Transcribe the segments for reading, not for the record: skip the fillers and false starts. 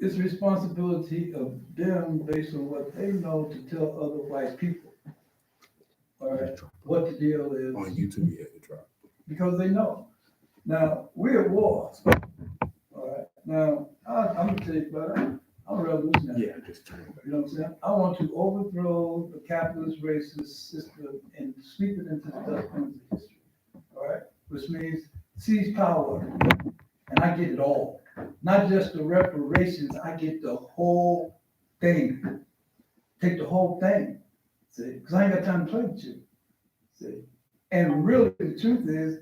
it's responsibility of them based on what they know to tell other white people. All right, what the deal is. On YouTube, you had to drop. Because they know. Now, we're at war. All right. Now, I'm gonna tell you, brother, I'm a revolutionary. Yeah, just turn it back. You know what I'm saying? I want to overthrow the capitalist racist system and sweep it into the dustbin of history. All right? Which means seize power. And I get it all. Not just the reparations, I get the whole thing. Take the whole thing. See? Because I ain't got time to play with you. See? And really, the truth is,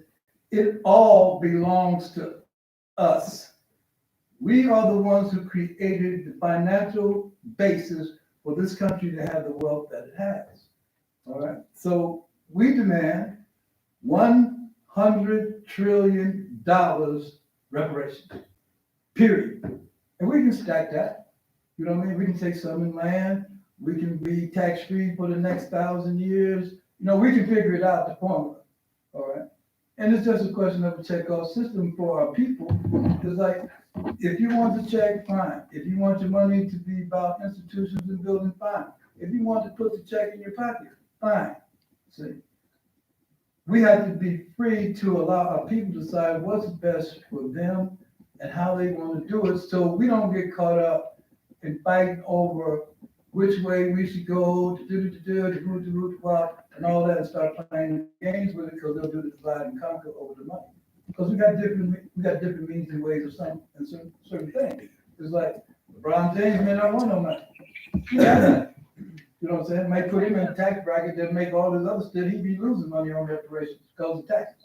it all belongs to us. We are the ones who created the financial basis for this country to have the wealth that it has. All right. So we demand $100 trillion reparations, period. And we can stack that. You know what I mean? We can take some in land. We can be tax-free for the next 1,000 years. You know, we can figure it out, the formula. All right. And it's just a question of a check-off system for our people. It's like, if you want to check, fine. If you want your money to be about institutions and building, fine. If you want to put the check in your pocket, fine. See, we have to be free to allow our people to decide what's best for them and how they want to do it, so we don't get caught up in fighting over which way we should go, and all that, and start playing games with it, because they'll do the divide and conquer over the money. Because we got different means and ways of certain things. It's like LeBron James may not want no money. Yeah. You know what I'm saying? Might put him in a tax bracket that make all this other stuff. He'd be losing money on reparations because of taxes.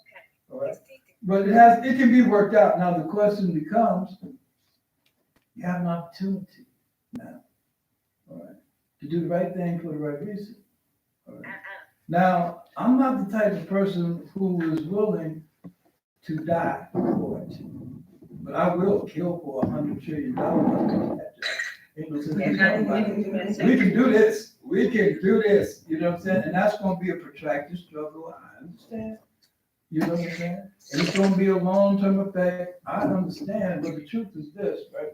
All right. But it can be worked out. Now the question becomes, you have an opportunity now, all right, to do the right thing for the right reason. All right. Now, I'm not the type of person who is willing to die for it, but I will kill for $100 trillion. Ain't no sense in talking about it. We can do this. We can do this. You know what I'm saying? And that's going to be a protracted struggle. I understand. You know what I'm saying? And it's going to be a long-term effect. I understand. But the truth is this, right?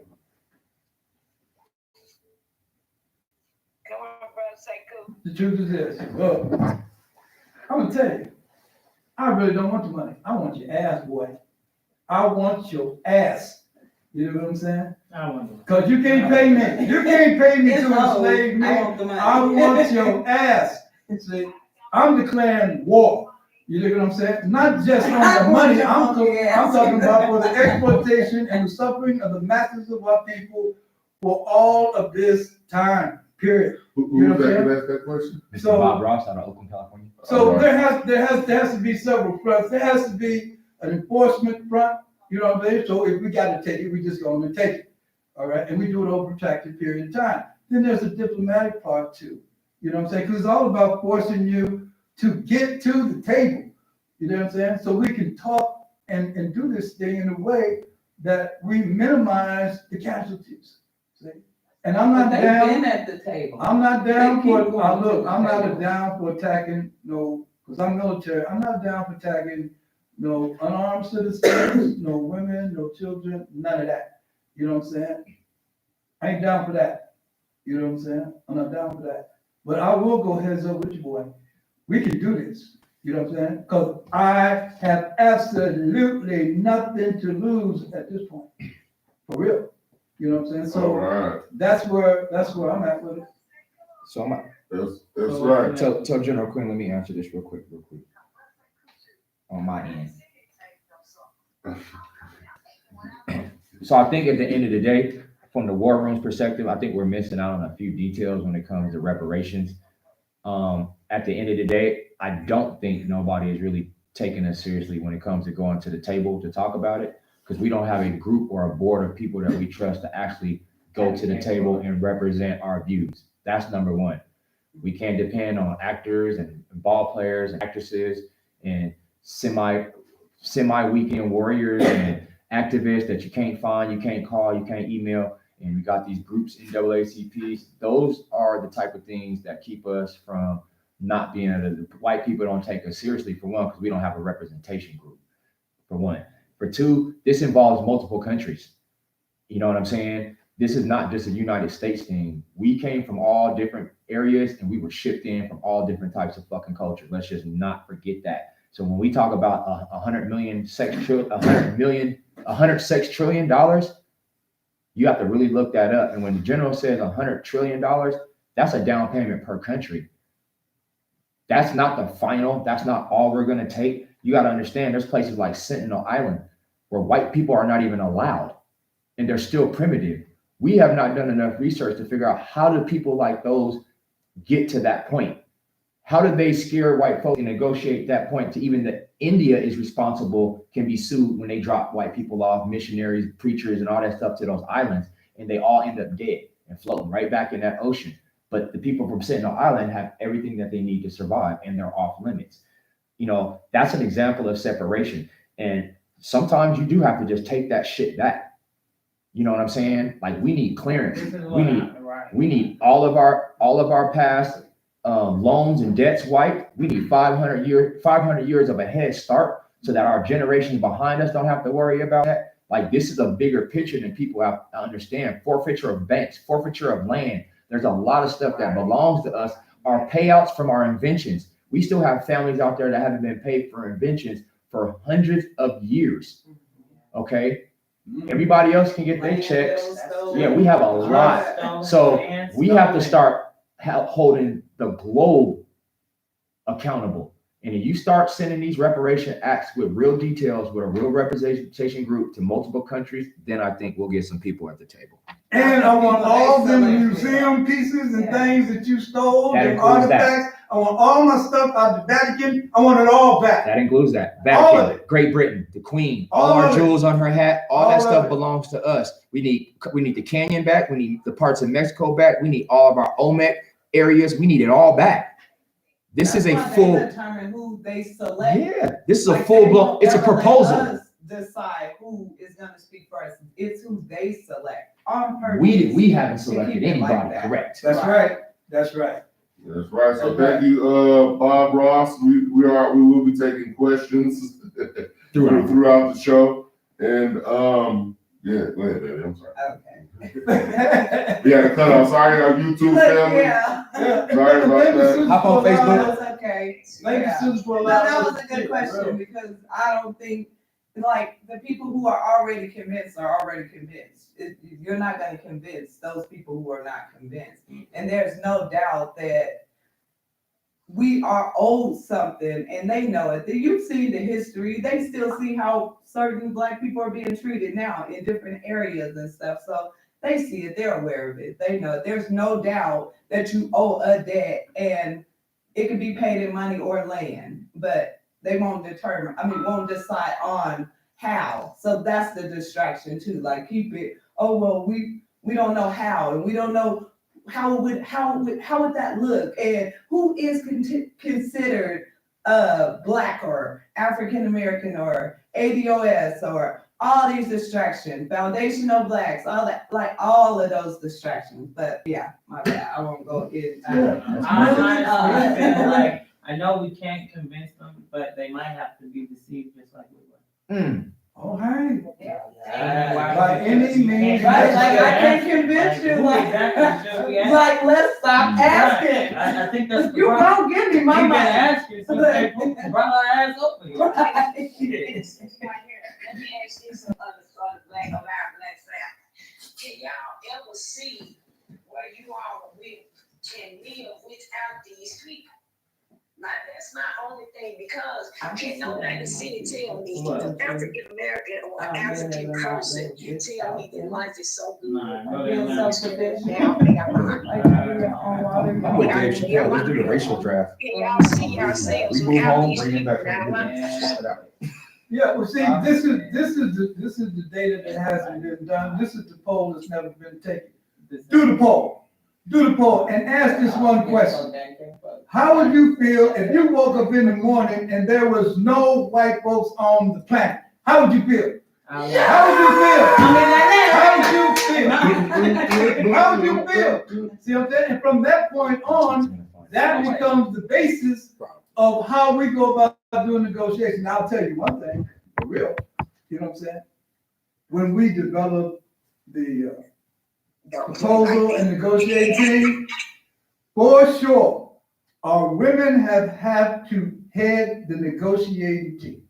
Come on, brother, say cool. The truth is this. Look, I'm going to tell you, I really don't want the money. I want your ass, boy. I want your ass. You know what I'm saying? I want Because you can't pay me. You can't pay me to enslave me. I want your ass. See, I'm declaring war. You know what I'm saying? Not just on the money. I'm talking about for the exploitation and the suffering of the masses of our people for all of this time. Period. Who was that who asked that question? Mr. So- Bob Ross out of Oakland, California. So there has to be several fronts. There has to be an enforcement front. You know what I'm saying? So if we got to take it, we just go and take it. All right. And we do it over a protracted period of time. Then there's a diplomatic part too. You know what I'm saying? Because it's all about forcing you to get to the table. You know what I'm saying? So we can talk and do this thing in a way that we minimize the casualties. See? And I'm not They've down. been at the table. I'm not down They keep for, going look, to I'm the not table. down for attacking, no, because I'm military. I'm not down for attacking no unarmed citizens, no women, no children, none of that. You know what I'm saying? I ain't down for that. You know what I'm saying? I'm not down for that. But I will go heads up with you, boy. We can do this. You know what I'm saying? Because I have absolutely nothing to lose at this point. For real. You know what I'm saying? All So right. that's where I'm at with it. So I'm That's So, right. tell General Quinn, let me answer this real quick. On my end. So I think at the end of the day, from the war room's perspective, I think we're missing out on a few details when it comes to reparations. At the end of the day, I don't think nobody is really taking us seriously when it comes to going to the table to talk about it, because we don't have a group or a board of people that we trust to actually go to the table and represent our views. That's number one. We can't depend on actors and ball players and actresses and semi-weekend warriors and activists that you can't find, you can't call, you can't email. And we got these groups, NAACPs. Those are the type of things that keep us from not being able to, white people don't take us seriously, for one, because we don't have a representation group, for one. For two, this involves multiple countries. You know what I'm saying? this is not just a United States thing. We came from all different areas and we were shipped in from all different types of fucking culture. Let's just not forget that. So when we talk about $100 sex trillion dollars, you have to really look that up. And when the general says $100 trillion, that's a down payment per country. That's not the final. That's not all we're going to take. You got to understand there's places like Sentinel Island where white people are not even allowed and they're still primitive. We have not done enough research to figure out how do people like those get to that point? How did they scare white folks and negotiate that point to even that India is responsible, can be sued when they drop white people off, missionaries, preachers, and all that stuff to those islands, and they all end up dead and floating right back in that ocean. But the people from Sentinel Island have everything that they need to survive, and they're off limits. You know, that's an example of separation. And sometimes you do have to just take that shit back. You know what I'm saying? Like we need clearance. We need all of our past loans and debts wiped. We need 500 years of a head start so that our generation behind us don't have to worry about that. Like this is a bigger picture than people have to understand. Forfeiture of banks, forfeiture of land. There's a lot of stuff that belongs to us. Our payouts from our inventions. We still have families out there that haven't been paid for inventions for hundreds of years. Okay. Everybody else can get their checks. Yeah, we have a lot. So we have to start holding the globe accountable. And if you start sending these reparation acts with real details, with a real representation group to multiple countries, then I think we'll get some people at the table. And I want all them museum pieces and things that you stole, and artifacts. I want all my stuff out of the Vatican. I want it all back. That includes that. All of Vatican, it. Great Britain, the Queen, all our jewels on her hat, all that stuff belongs to us. We need the canyon back. We need the parts of Mexico back. We need all of our Olmec areas. We need it all back. This is a full. Determine who they select. Yeah, this is a full blown. It's a proposal. Decide who is going to speak first. It's who they select on purpose. We haven't selected anybody. Like correct. That's right. That's right. That's right. So thank you, Bob Ross. We will be taking questions throughout the show. And yeah, go ahead, baby. I'm sorry. Okay. We had to cut off. Sorry, our YouTube family. Yeah. Sorry about that. Hop on Facebook. That's okay. Thank you, Susan, for No, allowing that us was a to good speak, question bro. because I don't think, like, the people who are already convinced are already convinced. You're not going to convince those people who are not convinced. And there's no doubt that we are owed something, and they know it. You've seen the history. They still see how certain Black people are being treated now in different areas and stuff. So they see it. They're aware of it. They know it. There's no doubt that you owe a debt, and it could be paid in money or land, but they won't decide on how. So that's the distraction too. Like keep it, oh, well, we don't know how, and we don't know how would that look, and who is considered Black or African American or ADOS or all these distractions, foundational Blacks, all that, like all of those distractions. But yeah, my bad. I won't go in. I feel like I know we can't convince them, but they might have to be deceived just like we were. Oh, hey. By By any means Right, like I can't convince you. Like let's stop asking. I think that's the You problem. don't give me my We've been money. asking since they brought our ass up here. Right. Right here. Let me ask you some other Black Alive Black Sabbath. Can y'all ever see where you all can live without these people? Like that's my only thing because can nobody city tell me an African American or African person tell me that life is so good. Being self-sufficient. Now, they got my- Like you your own water. I'm with Dave Chappelle. Let's do the racial draft. Can y'all see yourselves We move without home, these bring him people? back. Now, Yeah, well, see, this is the data that hasn't been done. This is the poll that's never been taken. Do the poll. Do the poll and ask this one question. How would you feel if you woke up in the morning and there was no white folks on the planet? How would you feel? How would you feel? How would you feel? See what I'm saying? And from that point on, that becomes the basis of how we go about doing negotiations. I'll tell you one thing, for real. You know what I'm saying? When we developed the proposal and negotiating team, for sure, our women have had to head the negotiating team.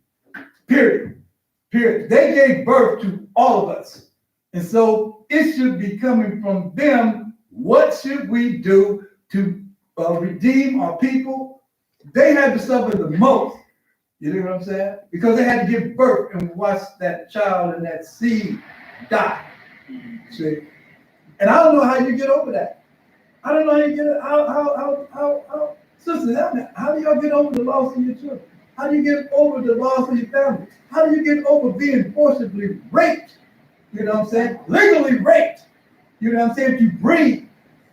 Period. Period. They gave birth to all of us. And so it should be coming from them. What should we do to redeem our people? They had to suffer the most. You know what I'm saying? Because they had to give birth and watch that child and that seed die. See? And I don't know how you get over that. I don't know how you get it. How sisters, how do y'all get over the loss of your children? How do you get over the loss of your family? How do you get over being forcibly raped? You know what I'm saying? Legally raped. You know what I'm saying? To breathe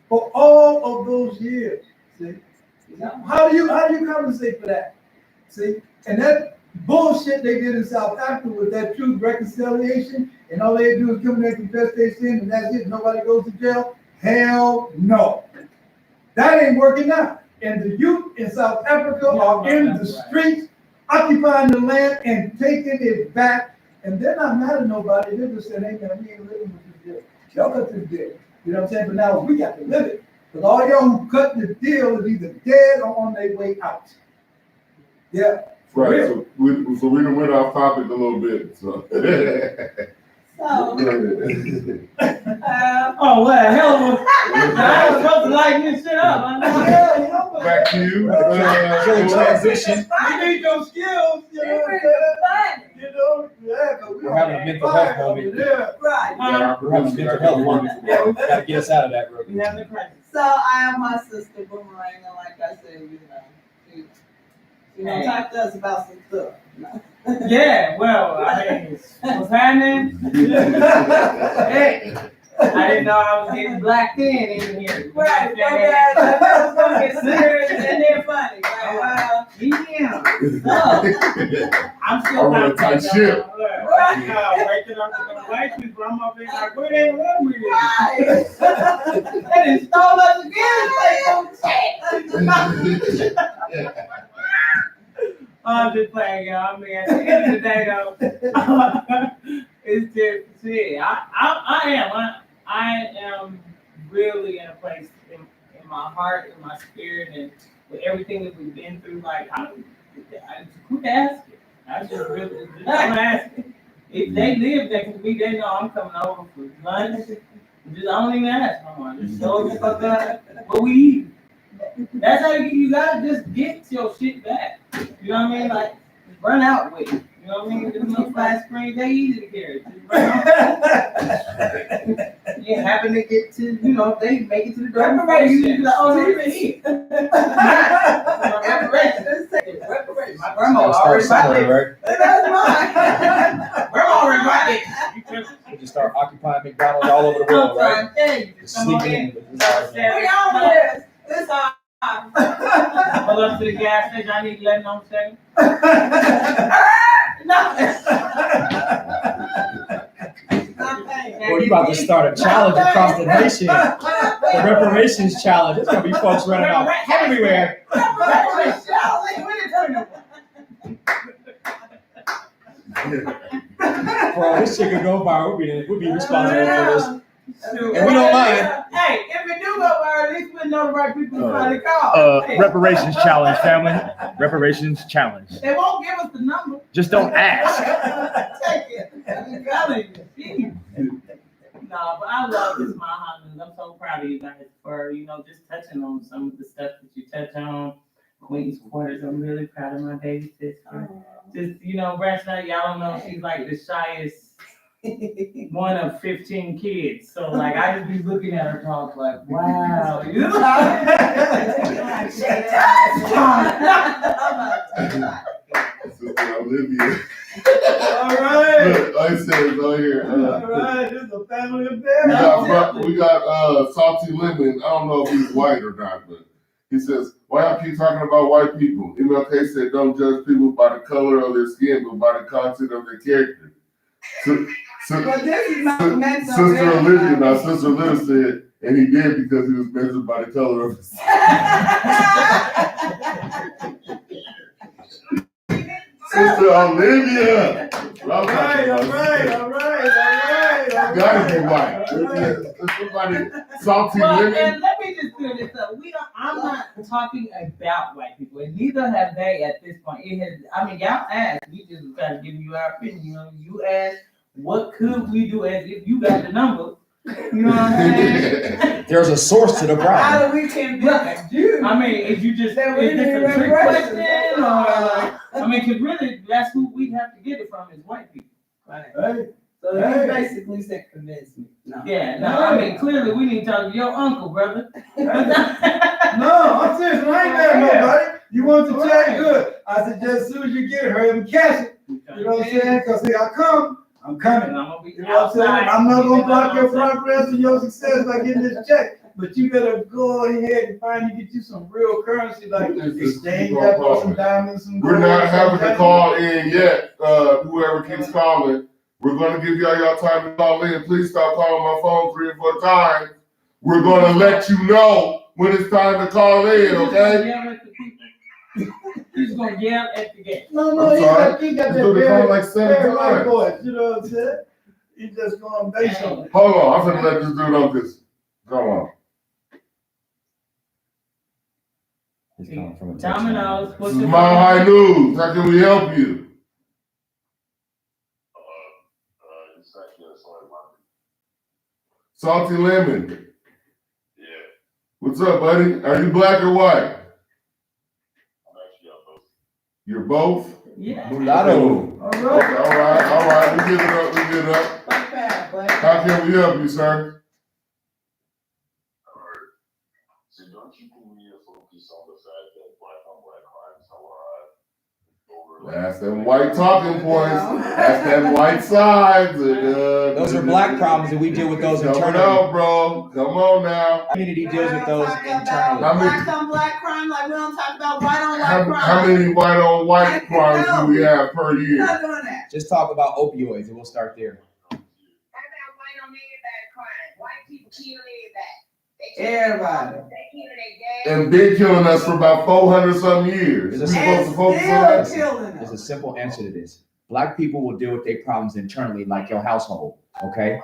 for all of those years. See? How do you compensate for that? See? And that bullshit they did in South Africa with that truth reconciliation, and all they do is come in there and confess their sin, and that's it. Nobody goes to jail. Hell no. That ain't working out. And the youth in South Africa are in the streets, occupying the land and taking it back. And they're not mad at nobody. They're just saying, hey man, we ain't living with this deal. Y'all cut this deal. You know what I'm saying? But now we got to live it. Because all y'all who cut the deal is either dead or on their way out. Yeah. Right, so we done went off topic a little bit, so. So, Oh, what the hell was, I was supposed to lighten this shit up. I know. Back to you. Transition. You need those skills, you know what I'm saying? You know, yeah, 'cause We're having a mental health moment. Yeah. right. We're having a mental health moment. Yeah, we Gotta get us out of that, bro. We have the crisis. So I have my sister Boomerang, and like I said, Hey. talk to us about some stuff. Yeah, well, I mean, what's happening? Hey, I didn't know I was getting blacked in here. Right, okay, that was gonna get serious and then funny. Yeah. So, I'm still I wanna not tight taking ship. waking up to the white people. I'm up there like, where they love me? They done stole us again. I'm just playing, y'all. I mean, at the end of the day, though, it's just shit. I am really in a place in my heart, in my spirit, and with everything that we've been through. Like, I quit asking. I just really, I'm asking. If they live there for me, they know I'm coming over for lunch. Just, I don't even ask no more. Just show me fuck up what we eat. That's how you gotta just get your shit back. You know what I mean? Like, run out with it. You know what I mean? This little flat screen, they easy to carry. Just run out. You happen to get to, if they make it to the door before you, like, oh, they even eat. Reparations. My grandma already bought it. Right? That's mine. Grandma already bought it. We just start occupying McDonald's all over the world, right? Just Come on sleeping in. in. We on this. This time. Pull up to the gas station. I need to let them say. Boy, you about to start a challenge across the nation. The reparations challenge. It's gonna be folks running out everywhere. Bro, this shit could go viral. We'll be responsible for this. And we don't mind. Hey, if it do go viral, at least we know the right people to finally call. Hey. Reparations challenge, family. Reparations challenge. They won't give us the number. Just don't ask. Take it. I'm telling you. No, but I love this, my husband. I'm so proud of you guys for, just touching on some of the stuff that you touch on. Queen's Quarters, I'm really proud of my baby sister. Just, Branch Night, y'all don't know, she's like the shyest one of 15 kids. So, like, I just be looking at her talk like, wow. Sister Olivia. All right. Look, like I said, it's all here. All right. This is a family affair. We got Salty Lemon. I don't know if he's white or not, but he says, why y'all keep talking about white people? MLK said, don't judge people by the color of their skin, but by the content of their character. But this is not meant to Sister Olivia said, and he did because he was measured by the color of his skin. Sister Olivia! All right. It's gotta be white. It's somebody salty Well, lemon. and let me just clear this up. I'm not talking about white people, and neither have they at this point. Y'all asked. We just try to give you our opinion. You know, you asked, what could we do as if you got the number? You know what I'm saying? There's a source to the problem. How do we convince you? I mean, if you just, That we is this need a trick reparations. question, or like, cause really, that's who we have to get it from is white people. Right. Hey, So Hey. you basically said convince me. No. Yeah, no, clearly we need to talk to your uncle, brother. no, I'm serious. I ain't mad at nobody. You want the check? Good. I suggest as soon as you get it, hurry up and cash it. You know what I'm saying? Because see, I'm coming. And I'm gonna be You know what I'm saying? outside. I'm not gonna block your You know what I'm progress and your success by getting this check. But you better go ahead and finally get you some real currency, like exchange that for some diamonds, some We're gold, not having to something. call in yet. Whoever keeps calling, we're gonna give y'all time to call in. Please stop calling my phone 3 or 4 times. We're gonna let you know when it's time to call in, okay? He's gonna yell at the game. No, I'm sorry. he got He's that gonna call very, like 7 very white times. voice, you know what I'm saying? He just going based on it. Hold on, I'm gonna let this dude on this. Come on. It's coming from a text Domino's, line. what's This is your Mile High News. How can we help you? It's actually a soy lemon. Salty lemon. Yeah, What's up, buddy? Are you black or white? I'm actually on both. You're both? Yeah. Mulatto. All Okay, right. all right. We get it up. Fuck that, but. How can we help you, sir? Alright. So don't you think we need to focus on the fact that black on black crimes are high? That's them white talking points. That's them white sides. Those are black problems, and we deal with those Coming internally. out, bro. Come on now. Community deals with those Talk internally. about black on black crime, like we don't talk about white on white crime. How many white on white crimes do we have per We're year? not doing that. Just talk about opioids, and we'll start there. How about white on everybody crime? White people kill everybody. They Everybody. They killing their gas. And been killing us for about 400 some years. We're It's a supposed to focus on Still that. killing There's a us. simple answer to this. Black people will deal with their problems internally, like your household, okay?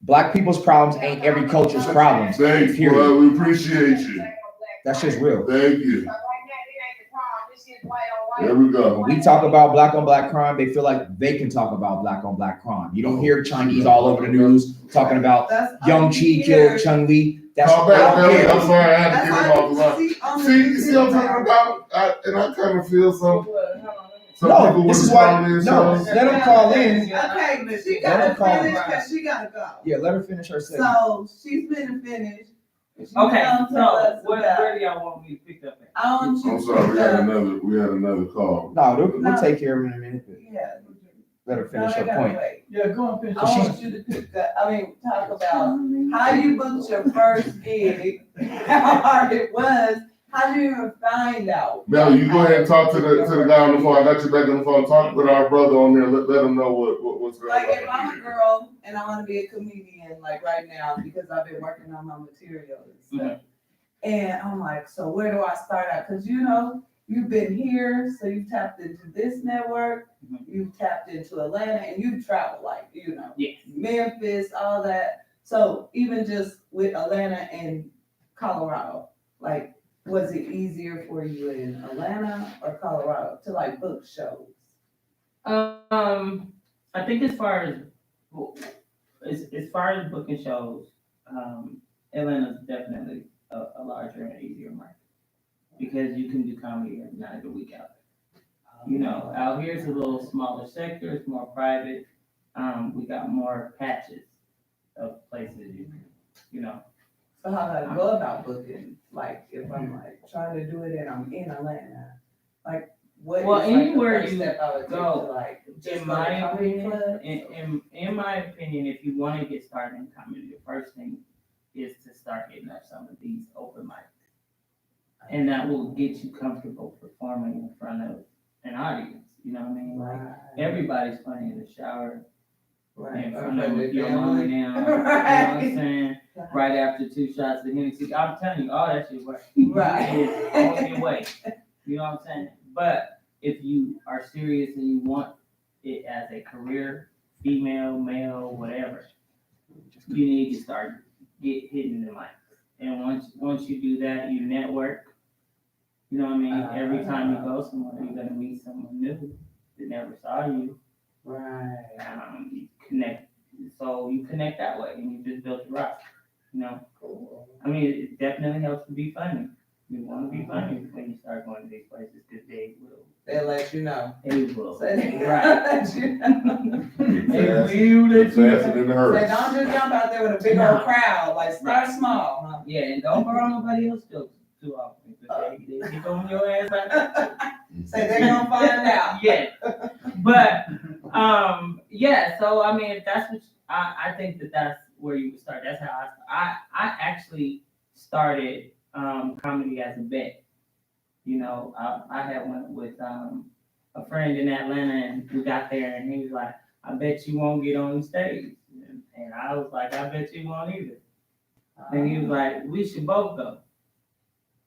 Black people's problems ain't every culture's problems. Thanks, Period. bro. We appreciate you. That's just real. Thank you. But right now, it ain't the problem. It's just white on There white. we go. When we talk about black on black crime, they feel like they can talk about black on black crime. You don't hear Chinese all over the news talking about That's Young all Chi you killed hear. Chung Lee. That's Call they back, don't Billy. I'm care. sorry, I had to That's get him all off the line. you see on the See, you see what I'm news. talking about? And I kind of feel some No, people this would is why. call in, No, so- let them call in. Okay, but she Let gotta her call. finish, cause she gotta go. Yeah, let her finish her segment. So she's been finished. She's Okay, gonna tell us so about- where do y'all want me to pick up at? I want you I'm to. sorry, we had another call. No, we'll take care of it in a minute. But Yeah. let her No, finish they her gotta point. wait. Yeah, go and finish. I want you to talk about how you booked your first gig, how hard it was, how did you even find out? Melly, you go ahead and talk to the guy on the phone. I got you back on the phone. Talk with our brother on there. Let him know what's going on. Like if I'm a girl and I wanna be a comedian, like right now, because I've been working on my material and stuff. And I'm like, so where do I start out? Cause you know, you've been here, so you tapped into this network, you've tapped into Atlanta, and you've traveled like, you know, Yes. Memphis, all that. So even just with Atlanta and Colorado, like, was it easier for you in Atlanta or Colorado to like book shows? I think as far as booking shows, Atlanta's definitely a larger and easier market because you can do comedy every night of the week out there. You know, out here it's a little smaller sector, it's more private. We got more patches of places you know. So how do I go about booking? Like if I'm like trying to do it and I'm in Atlanta, like what? Well, is, like, the anywhere first you step I would take go, to, like, just In go to my comedy opinion, clubs? in my opinion, if you want to get started in comedy, the first thing is to start getting up some of these open mics, and that will get you comfortable performing in front of an audience. You know what I mean? Like everybody's funny in the shower, in front of your mom now. You know what I'm saying? Right after 2 shots of Hennessy. I'm telling you, all that shit works. Right. It's on your way. You know what I'm saying? But if you are serious and you want it as a career female, male, whatever, you need to start hitting the mic. And once you do that, you network. You know what I mean? Every time you go somewhere, you're gonna meet someone new that never saw you. Right. You connect, so you connect that way, and you just build your roster. You know, Cool. I mean, it definitely helps to be funny. You want to be funny when you start going to these places because they will. They'll let you know. They will. Say they Right. let you know. They Fast- will let you Faster know. than the Say, hurt. don't just jump out there with a big old crowd. Like, start small. Huh? Yeah, and don't borrow nobody else's jokes too often because they get on your ass like that. Say they're gonna find out. Yeah, but yeah. So I mean, if that's what I think that's where you would start. That's how I actually started comedy as a bet. You know, I had went with a friend in Atlanta, and we got there, and he was like, "I bet you won't get on the stage," and I was like, "I bet you won't either." And he was like, "We should both go."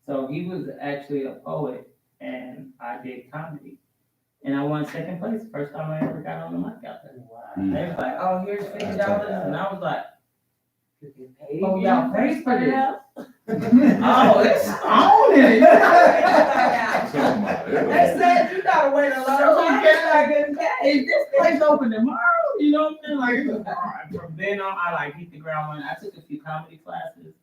So he was actually a poet, and I did comedy. And I won second place the first time I ever got on the mic out there. They was like, "Oh, here's $50," and I was like, You get paid. "Oh, y'all paid for this?" Oh, it's on it. They said you gotta wait a long time. Is this place open tomorrow? You know what I'm saying? Like, from then on, I like hit the ground running. I took a few comedy classes.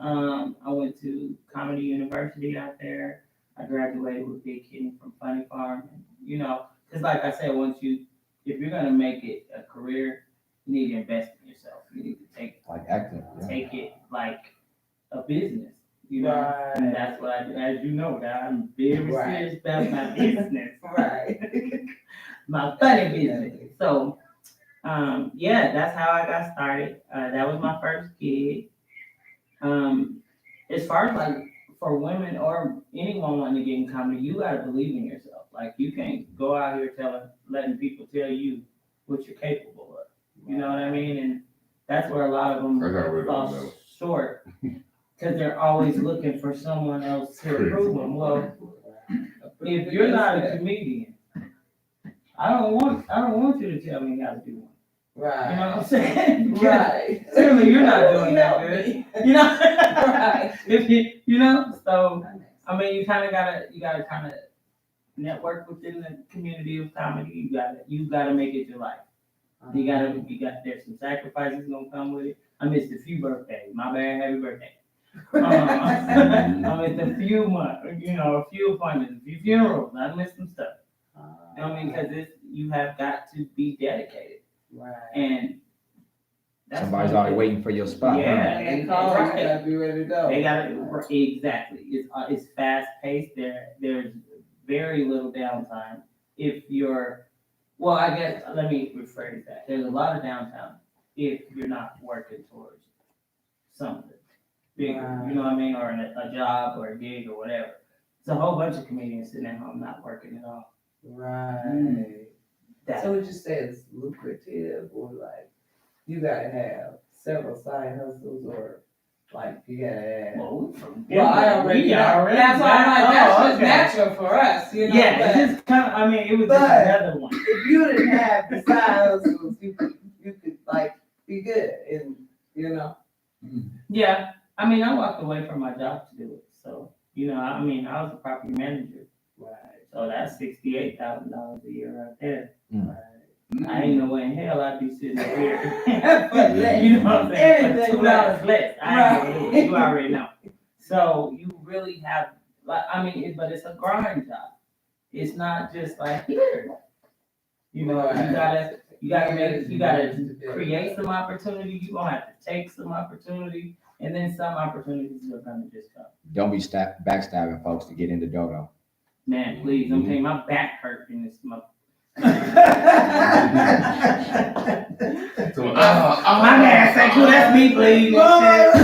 I went to Comedy University out there. I graduated with Big Kitty from Funny Farm. And, you know, because like I said, if you're gonna make it a career, you need to invest in yourself. You need to take Like acting. Yeah. it like a business. You know, Right. and that's what I do. As you know, that I'm very Right. serious about my business. Right. My funny business. So, yeah, that's how I got started. That was my first gig. As far as like for women or anyone wanting to get in comedy, you gotta believe in yourself. Like you can't go out here letting people tell you what you're capable of. You know what I mean? And that's where a lot of them I got rid of fall them. short because they're always looking for someone else to approve them. Well, if you're not a comedian, I don't want you to tell me how to do one. Right. You know what I'm saying? Right. Clearly you're not doing that good. You know? Right. So I mean you gotta kind of network within the community of comedy. You gotta make it your life. There's some sacrifices gonna come with it. I missed a few birthdays. My bad, happy birthday. I missed a few a few appointments, a few funerals. I missed some stuff. You know what I mean? Because you have got to be dedicated. Right. And that's Somebody's already waiting for your spot. Yeah. And they call, you gotta be ready to go. They exactly. It's fast paced. There's very little downtime. I guess let me rephrase that. There's a lot of downtime if you're not working towards something bigger. Right. You know what I mean, or a job or a gig or whatever. It's a whole bunch of comedians sitting at home not working at all. Right. So would you say it's lucrative or like you gotta have several side hustles or like you gotta have? Well, I already know. That's why I'm like, that's just natural for us, you know. Yeah, but it's just kind of. I mean, it was just But- another one. if you didn't have the side hustles, you could like be good and you know. Yeah, I mean, I walked away from my job to do it. So I was a property manager. Right. So that's $68,000 a year right there. Mm. I ain't no way in hell I'd be sitting up here. But less. You know what I'm saying? For Anything $2 less. I ain't gonna do it. Right. You already know. So you really have, but it's a grind job. It's not just like here. You Right. you gotta create some opportunity. You're gonna have to take some opportunity, and then some opportunities are gonna just come. Don't be backstabbing folks to get in the dodo. Man, please, I'm telling you, my back hurt in this month. So, My bad, say, cool, that's me, please. My bad,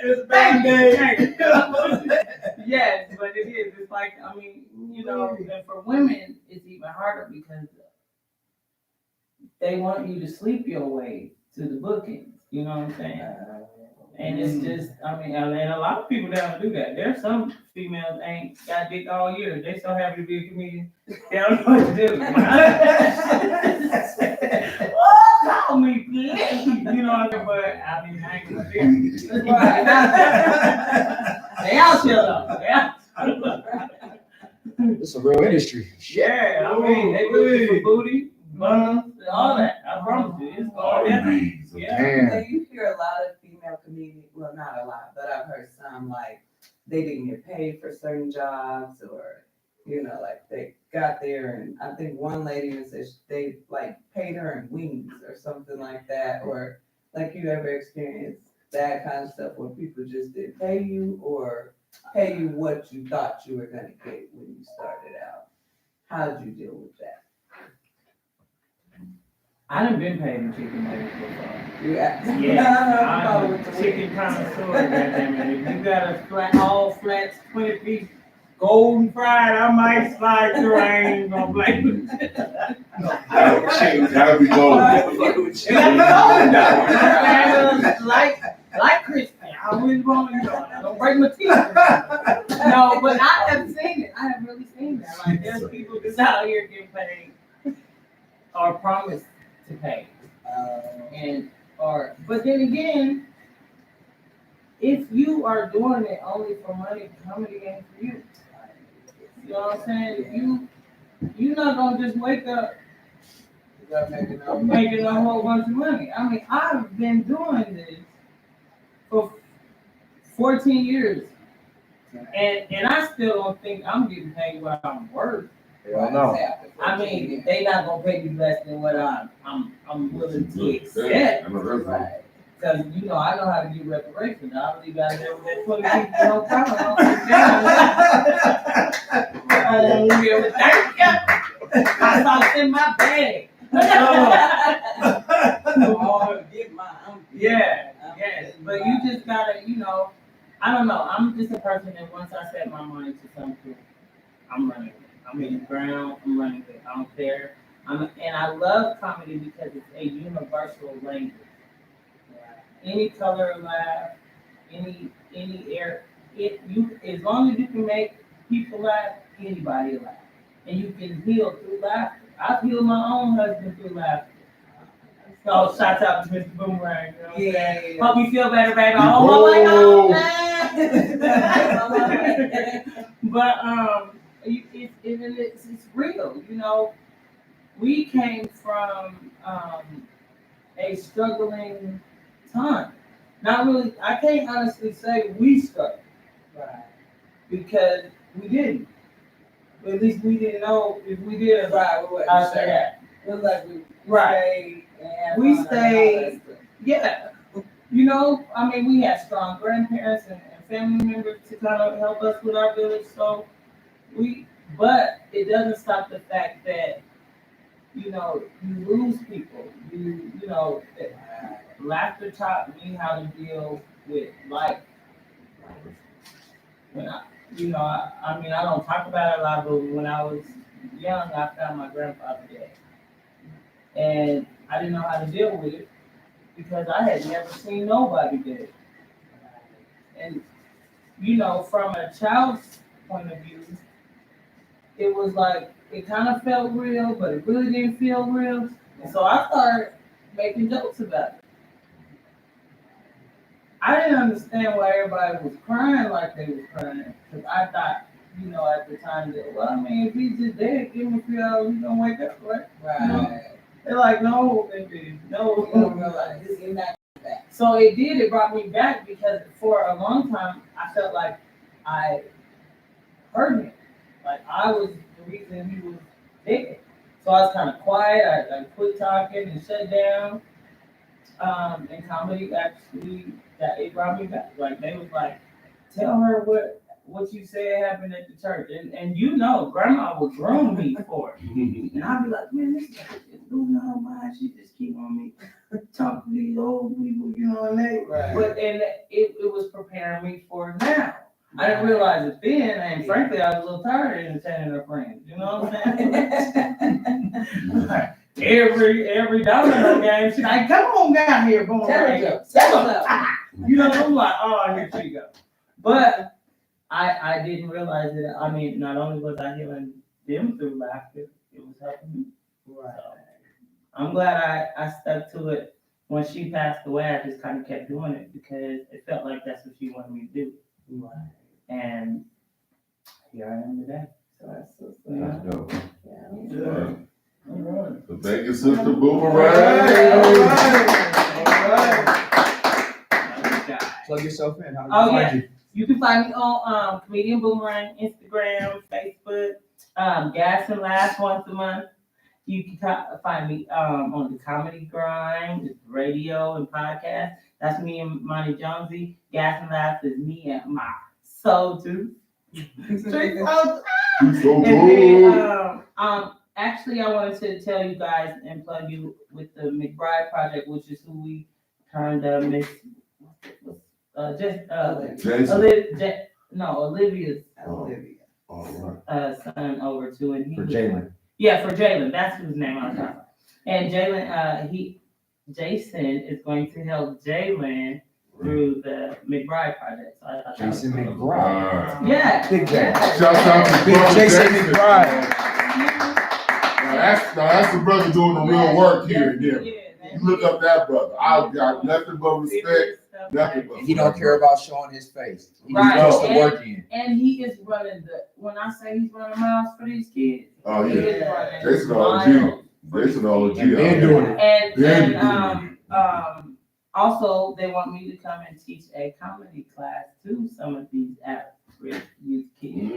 It's back day. Yes, but it is. It's like, and for women, it's even harder because they want you to sleep your way to the bookings. You know what I'm saying? And it's just, I mean, and a lot of people don't do that. There's some females ain't got dick all year. They so happy to be a comedian. They don't know what to do. Oh, call me, please. You know what I mean? But I mean, I ain't gonna do it. They out here though. They out. It's a real industry. Yeah, I mean, they looking for booty, buns, and all that. I promise you, it's going down. Yeah. Damn. So you hear a lot of female comedians, well, not a lot, but I've heard some like they didn't get paid for certain jobs or, you know, like they got there and I think one lady even said they like paid her in wings or something like that. Or like you ever experienced that kind of stuff where people just didn't pay you or pay you what you thought you were gonna get when you started out? How did you deal with that? I done been paid in chicken nuggets before. Yeah. Yeah, I'm a chicken connoisseur, goddammit. If you got a flat, all flats, 20 piece, golden fried, I might slide through. I ain't gonna blame you. That'll be gold. Like crispy. I really want to know. Don't break my teeth. No, but I have seen it. I have really seen that. Like there's people just out here getting paid or promised to pay. But then again, if you are doing it only for money, comedy ain't for you. You know what I'm saying? You're not gonna just wake up making a whole bunch of money. I mean, I've been doing this for 14 years, and I still don't think I'm getting paid what I'm worth. Hell no. I mean, they not gonna pay me less than what I'm willing to accept. Because you know, I know how to get reparations. I believe I there with that 20 people no problem. Thank you. I saw in my bag. Yeah. But you just gotta, you know, I don't know. I'm just a person that once I set my mind to something, I'm running it. I'm in the ground, I'm running it. I don't care. And I love comedy because it's a universal language. Any color of laugh, any air, as long as you can make people laugh, anybody laugh. And you can heal through laughter. I've healed my own husband through laughter. So shout out to Mr. Boomerang, you know what I'm saying? Hope you feel better, baby. Oh my God. But it's real, you know. We came from a struggling time. Not really, I can't honestly say we struggled. Right. Because we didn't. At least we didn't know if we did. Right, I'll say that. It was like we stayed. We stayed, yeah. You know, I mean, we had strong grandparents and family members to kind of help us with our village. So but it doesn't stop the fact that, you know, you lose people. You know, laughter taught me how to deal with life. When I mean, I don't talk about it a lot, but when I was young, I found my grandfather dead. And I didn't know how to deal with it because I had never seen nobody dead. And, you know, from a child's point of view, it was like, it kind of felt real, but it really didn't feel real. And so I started making jokes about it. I didn't understand why everybody was crying like they was crying. Because I thought, you know, at the time that, well, I mean, if he's just dead, give him 3 hours, he's gonna wake up, right? Right. You know? They're like, no, baby, no. You don't realize this is not back. So it brought me back because for a long time, I felt like I hurt him. Like I was the reason he was dead. So I was kind of quiet, I quit talking and shut down. And comedy actually, it brought me back. Like they was like, tell her what you said happened at the church. And you know, grandma would groom me for it. And I'd be like, man, this girl is losing her mind. She just keep on me talking to these old people, you know what I mean? Right. But it was preparing me for now. I didn't realize it then, and frankly, I was a little tired of entertaining her friends. You know what I'm saying? every domino game. She's like, come on down here, Boomerang. You know, I'm like, oh, here she go. But I didn't realize that. I mean, not only was I healing them through laughter, it was helping me. Right. So, I'm glad I stuck to it. When she passed away, I just kind of kept doing it because it felt like that's what she wanted me to do. Right. And here I am today. So that's so sweet. That's dope. Yeah. All right. So thank you, Sister All Boomerang. right. Plug yourself in. How do Oh, we yeah. find you? You can find me on Comedian Boomerang, Instagram, Facebook, Gas and Laughs once a month. You can find me on the Comedy Grind, radio and podcast. That's me and Monty Jonesy. Gas and Laughs is me and my soul too. Straight soul. So And good. then, actually, I wanted to tell you guys and plug you with the McBride Project, which is who we turned Miss, Jason. Olivia's Olivia. All right. son over to, and he For was- Jalen. Yeah, for Jalen. That's whose name I was talking about. And Jalen, Jason is going to help Jalen through the McBride Project. So I thought that was Jason cool. McBride. Yeah. Big J. Shout out to Big brother Jason Jason. McBride. Now that's the brother doing the real work here and there. You look up that brother. I've got nothing but respect. Nothing but He don't care about showing his face. He Right. just puts the work in. And he is running when I say he's running miles for these kids. Oh, he yeah. is running Jason miles OG. for Jason these OG. kids. And been doing it. And also they want me to come and teach a comedy class to some of these at-risk youth kids.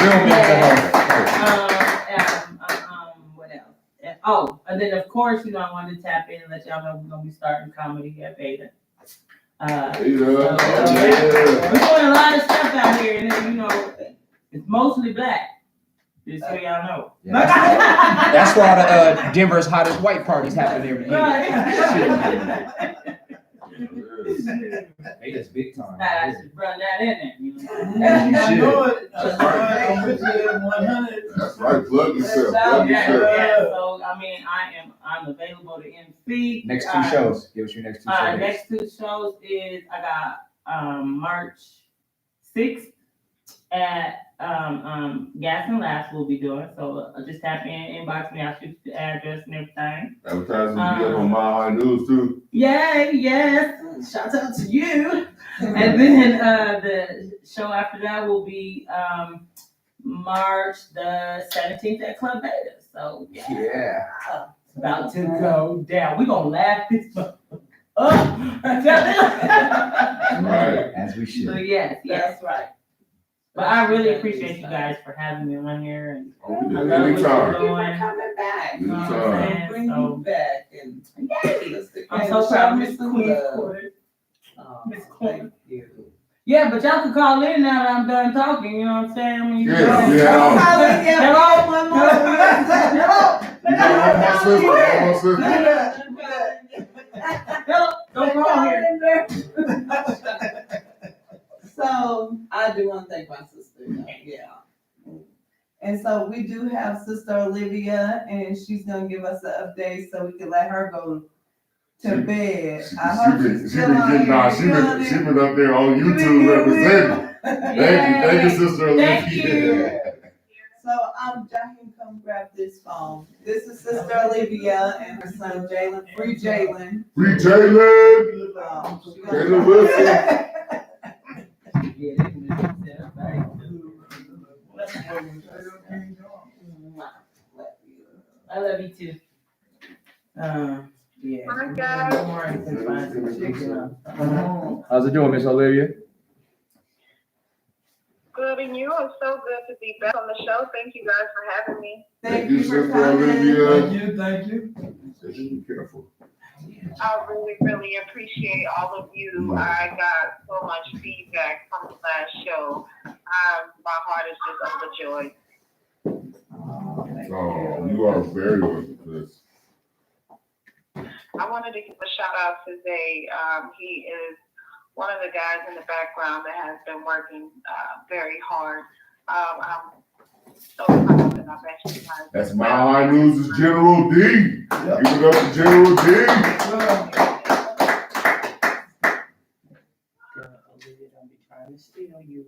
Real mental health. What else? And then of course, I wanted to tap in and let y'all know we're gonna be starting comedy at Beta. Hey, So, we're doing a lot of stuff out here, and it's mostly black. Just so y'all know. Yeah, that's why the Denver's hottest white parties happen every year. Right. Hey, that's big time. I should run that in there. I know it. That's I right. know it. I'm with you at 100. That's right. Plug yourself. Plug Yeah, yourself. so I mean, I'm available to MC. Next two shows. Give us your next two shows. Next two shows is I got March 6th at Gas and Laughs we'll be doing. So just tap in, inbox me, I'll shoot the address and everything. Advertising be up on Mile High News too. Yay, yes. Shout out to you. And then the show after that will be March the 17th at Club Beta. So Yeah. it's about to go down. We're gonna laugh this up. Right. As we So should. yes, that's right. But I really appreciate you guys for having me on here, and Oh, I we love did. what you're Anytime. doing. Coming back. You know what I'm Anytime. saying? Bring So, you back and I'm so proud of Miss Queen. Miss Queen. Yeah, but y'all can call in now that I'm done talking. You know what I'm saying? I mean, you Yeah, know. yeah. Hello, one more. You got one more sister. Hello, don't call here. So I do want to thank my sister. Yeah. And so we do have Sister Olivia, and she's gonna give us an update so we can let her go to bed. I hope she's still on here. She been up there on YouTube representing. Thank you, Sister Olivia. Thank you. So y'all can come grab this phone. This is Sister Olivia and her son Jalen. Free Jalen. Free Jalen. Jalen Wilson. I love you too. Yeah. Hi, guys. Good morning, can find some chicken. How's it doing, Miss Olivia? Good, and you? It's so good to be back on the show. Thank you guys for having me. Thank you for Sister coming. Olivia. Thank you. Be careful. I really, really appreciate all of you. I got so much feedback from the last show. My heart is just overjoyed. Oh, you are very welcome to this. I wanted to give a shout out to Zay. He is one of the guys in the background that has been working very hard. I'm So proud and I bet you guys. That's Mile High News' General D. Yep. Give it up to General D.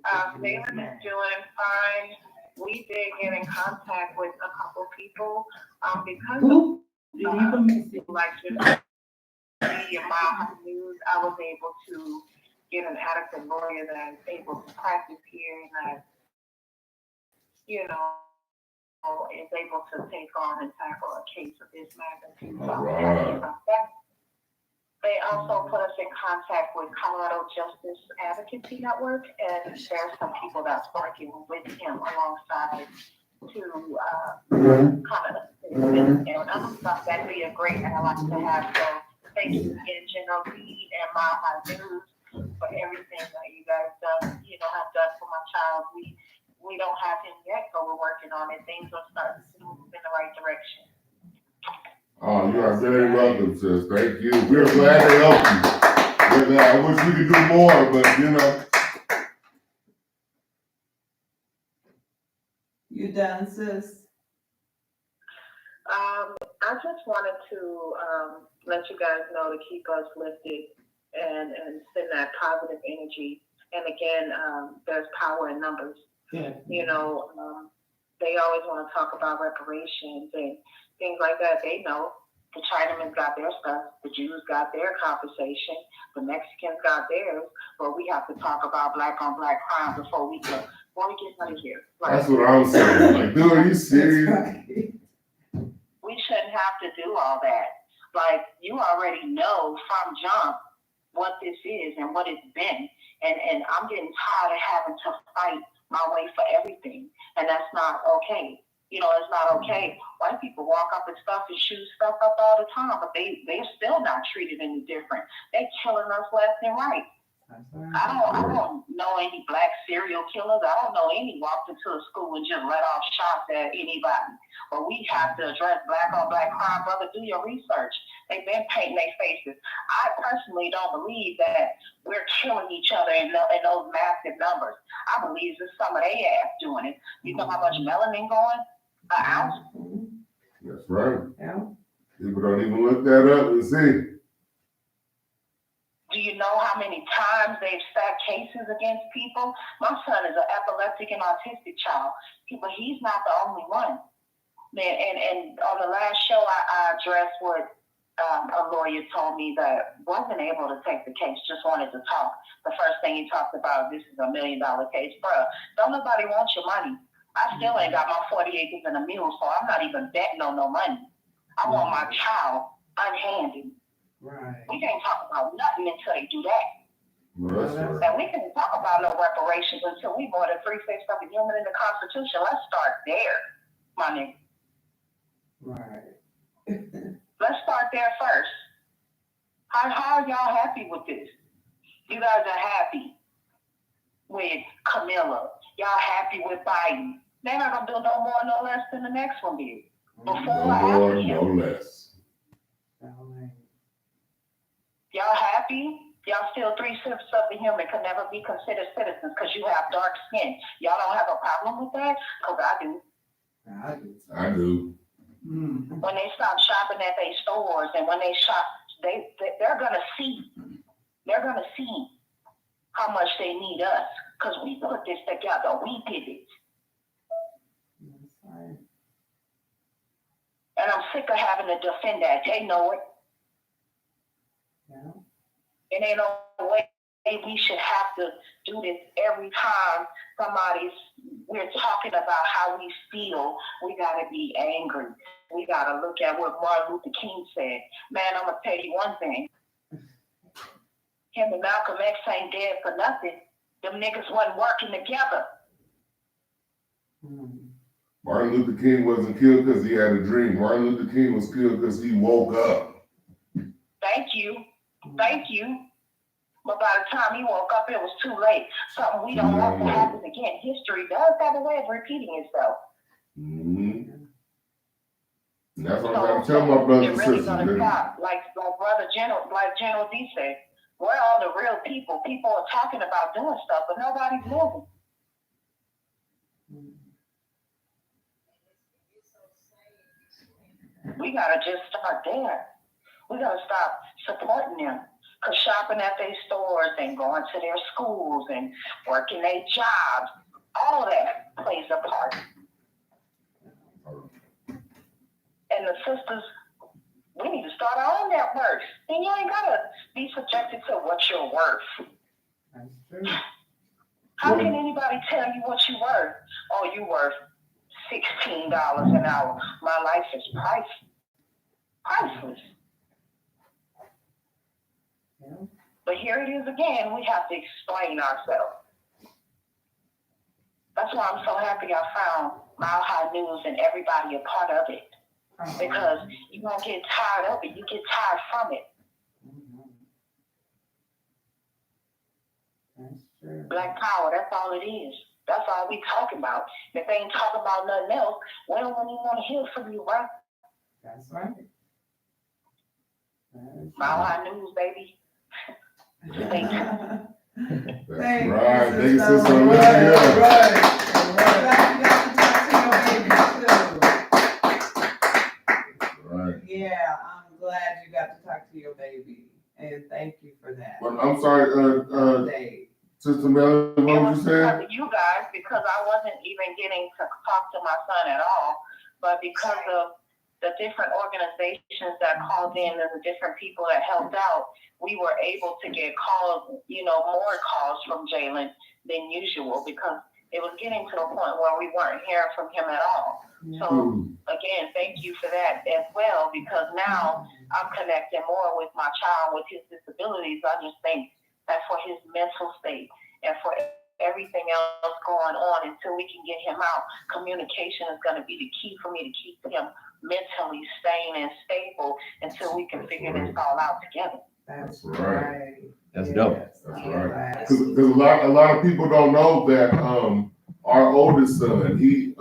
Salem is doing fine. We did get in contact with a couple people, because Who? like just media Mile High News, I was able to get an adequate lawyer that is able to practice here and that, you know, is able to take on and tackle a case of this magnitude. So I'm happy about that. They also put us in contact with Colorado Justice Advocacy Network, and there's some people that's working with him alongside to kind of assist him. And I thought that'd be a great ally to have. So thank you again, General Reed and Mile High News for everything that you guys have done for my child. We don't have him yet, but we're working on it. Things are starting to move in the right direction. Oh, you are very welcome, sis. Thank you. We're glad to help you. We're glad. I wish we could do more, but you know. You done, sis? I just wanted to let you guys know to keep us lifted and send that positive energy. And again, there's power in numbers. Yeah. You know, they always want to talk about reparations and things like that. They know the Chinamen got their stuff, the Jews got their compensation, the Mexicans got theirs, but we have to talk about black on black crime before we get out of here. That's what I'm saying. Like, dude, are you serious? We shouldn't have to do all that. Like, you already know from jump what this is and what it's been. And I'm getting tired of having to fight my way for everything. And that's not okay. You know, it's not okay. White people walk up and stuff and shoot stuff up all the time, but they're still not treated any different. They're killing us left and right. I don't know any black serial killers. I don't know any walked into a school and just let off shots at anybody. But we have to address black on black crime. Brother, do your research. They've been painting their faces. I personally don't believe that we're killing each other in those massive numbers. I believe it's some of their ass doing it. You know how much melanin going? An ounce? That's right. Yeah. People don't even look that up and see. Do you know how many times they've stacked cases against people? My son is an epileptic and autistic child, but he's not the only one. Man, and on the last show, I addressed what a lawyer told me that wasn't able to take the case, just wanted to talk. The first thing he talked about, this is $1 million case. Bruh, don't nobody want your money. I still ain't got my 40 acres and a mule, so I'm not even betting on no money. I want my child unhanded. Right. We can't talk about nothing until they do that. Well, that's right. And we can't talk about no reparations until we more than 3/6 of the human in the Constitution. Let's start there, my nigga. Right. Let's start there first. How are y'all happy with this? You guys are happy with Camilla. Y'all happy with Biden. They're not gonna do no more, no less than the next one did. Before No or after more, him. no less. Y'all happy? Y'all still 3/5 of the human can never be considered citizens because you have dark skin. Y'all don't have a problem with that? Because I do. I do. When they stop shopping at their stores and when they shop, they're gonna see. They're gonna see how much they need us because we put this together. We did it. And I'm sick of having to defend that. They know it. Yeah. It ain't no way we should have to do this every time we're talking about how we feel. We gotta be angry. We gotta look at what Martin Luther King said. Man, I'm gonna tell you one thing. Him and Malcolm X ain't dead for nothing. Them niggas wasn't working together. Martin Luther King wasn't killed because he had a dream. Martin Luther King was killed because he woke up. Thank you. But by the time he woke up, it was too late. Something we don't want to happen again. History does have a way of repeating itself. Mm-hmm. And that's what I'm trying to tell my brothers and really sisters. Gonna stop. Like General D said, we're all the real people. People are talking about doing stuff, but nobody's moving. We gotta just start there. We gotta stop supporting them. Cause shopping at their stores and going to their schools and working their jobs, all that plays a part. And the sisters, we need to start our own network. And you ain't gotta be subjected to what you're worth. That's true. How can anybody tell you what you worth? Oh, you worth $16 an hour. My life is priceless. Yeah. But here it is again, we have to explain ourselves. That's why I'm so happy I found Mile High News and everybody a part of it. Because you won't get tired of it, you get tired from it. That's true. Black power, that's all it is. That's all we talking about. If they ain't talking about nothing else, we don't even want to hear from you, bro. That's right. Mile High News, baby. Stay tuned. That's Thank you, right. Thank you, sister. Sister All Olivia. right. Glad you got to talk to your baby too. Right. Yeah, I'm glad you got to talk to your baby, and thank you for that. But I'm sorry, Update. Sister Melanie, It what was was you because saying? of you guys, because I wasn't even getting to talk to my son at all. But because of the different organizations that called in and the different people that helped out, we were able to get calls, more calls from Jalen than usual, because it was getting to a point where we weren't hearing from him at all. So again, thank you for that as well, because now I'm connecting more with my child with his disabilities. I just think that for his mental state and for everything else going on, until we can get him out, communication is going to be the key for me to keep him mentally sane and stable until we can figure this all out together. That's Right. right. That's dope. That's I'm right. glad. Because a lot of people don't know that our oldest son, he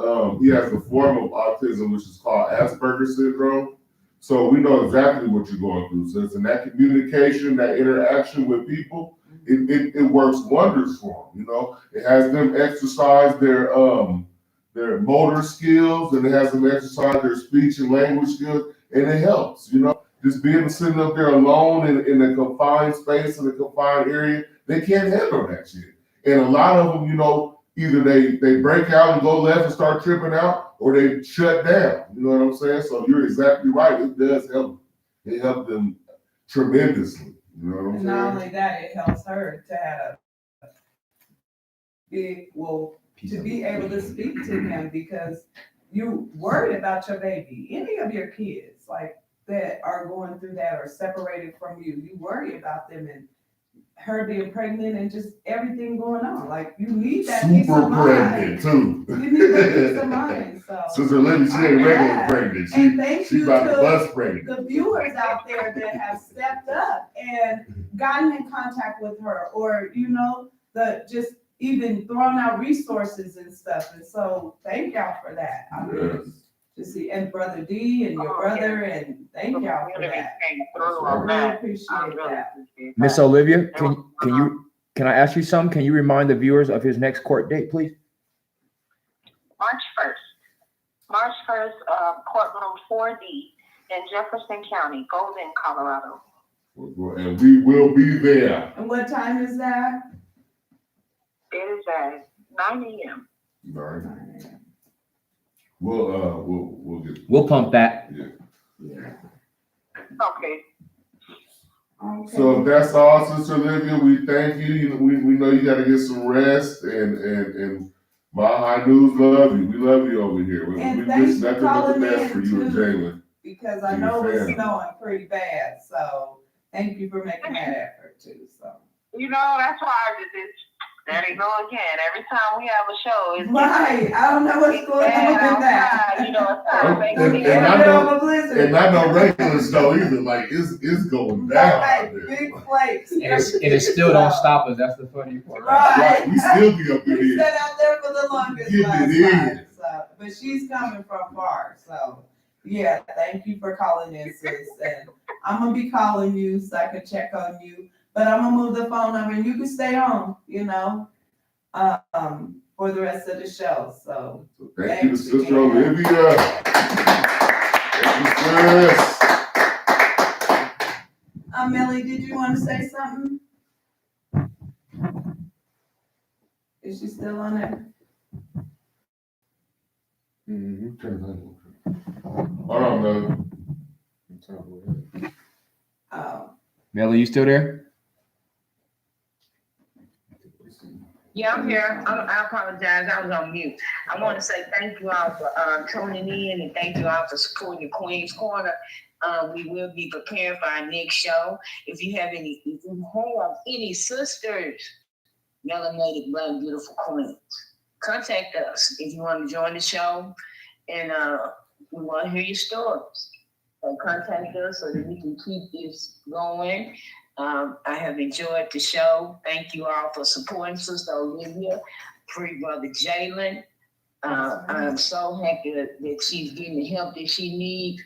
has a form of autism which is called Asperger's syndrome. So we know exactly what you're going through. So it's in that communication, that interaction with people, it works wonders for them. It has them exercise their motor skills, and it has them exercise their speech and language skills, and it helps. Just being sitting up there alone in a confined space, in a confined area, they can't handle that shit. And a lot of them, either they break out and go left and start tripping out, or they shut down. You know what I'm saying? So you're exactly right. It does help. It helped them tremendously. You know what I'm And not saying? only that, it helps her to have a to be able to speak to him, because you worried about your baby, any of your kids that are going through that or separated from you. You worry about them and her being pregnant and just everything going on. You need that peace Super of pregnant mind. too. You need that peace of mind. So Sister Lindy, she ain't regular pregnant. and thank She you about to to bust pregnant. the viewers out there that have stepped up and gotten in contact with her, or just even throwing out resources and stuff. And so thank y'all for that. I mean, to see, and Brother D and your brother, and thank y'all for that. I really appreciate that. Miss Olivia, can I ask you something? Can you remind the viewers of his next court date, please? March 1st, courtroom 4D in Jefferson County, Golden, Colorado. And we will be there. And what time is that? It is at 9 a.m. All right. We'll get. We'll pump that. Yeah. Okay. Okay. So if that's all, Sister Olivia, we thank you. We know you got to get some rest, and Mile High News love you. We love you over here. We And wish thanks for nothing but the calling best in, for you and too. Jalen. Because I know it's snowing pretty bad, so thank you for making that effort too. So that's why there they go again. Every time we have a show, it's right. I don't know what's going on with that. It's time And I not no regular snow either. It's going down. Right, big flakes. And it still don't stop us. That's the funny part. Right. We still be up in We here. sat out there for the longest Getting last it in. time. So, but she's coming from far. So yeah, thank you for calling in, sis. And I'm gonna be calling you so I can check on you. But I'm gonna move the phone number and you can stay on, for the rest of the show. So Thank you to Sister Olivia. Yes. Millie, did you want to say something? Is she still on there? Hold on, man. Oh, Melly, you still there? Yeah, I'm here. I apologize. I was on mute. I want to say thank you all for tuning in and thank you all for supporting the Queen's Corner. We will be preparing for our next show. If you have any sisters, melanated, black, beautiful queens, contact us if you want to join the show, and we want to hear your stories. So contact us so that we can keep this going. I have enjoyed the show. Thank you all for supporting Sister Olivia, free brother Jalen. I'm so happy that she's getting the help that she needs.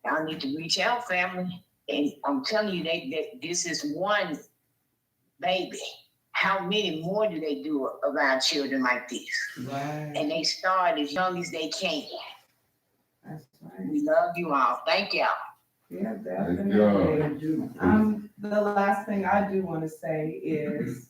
I need to reach out, family. And I'm telling you that this is one baby. How many more do they do of our children like this? right. And they start as young as they can. That's right. We love you all. Thank y'all. Yeah, Thank definitely. you. The last thing I do want to say is,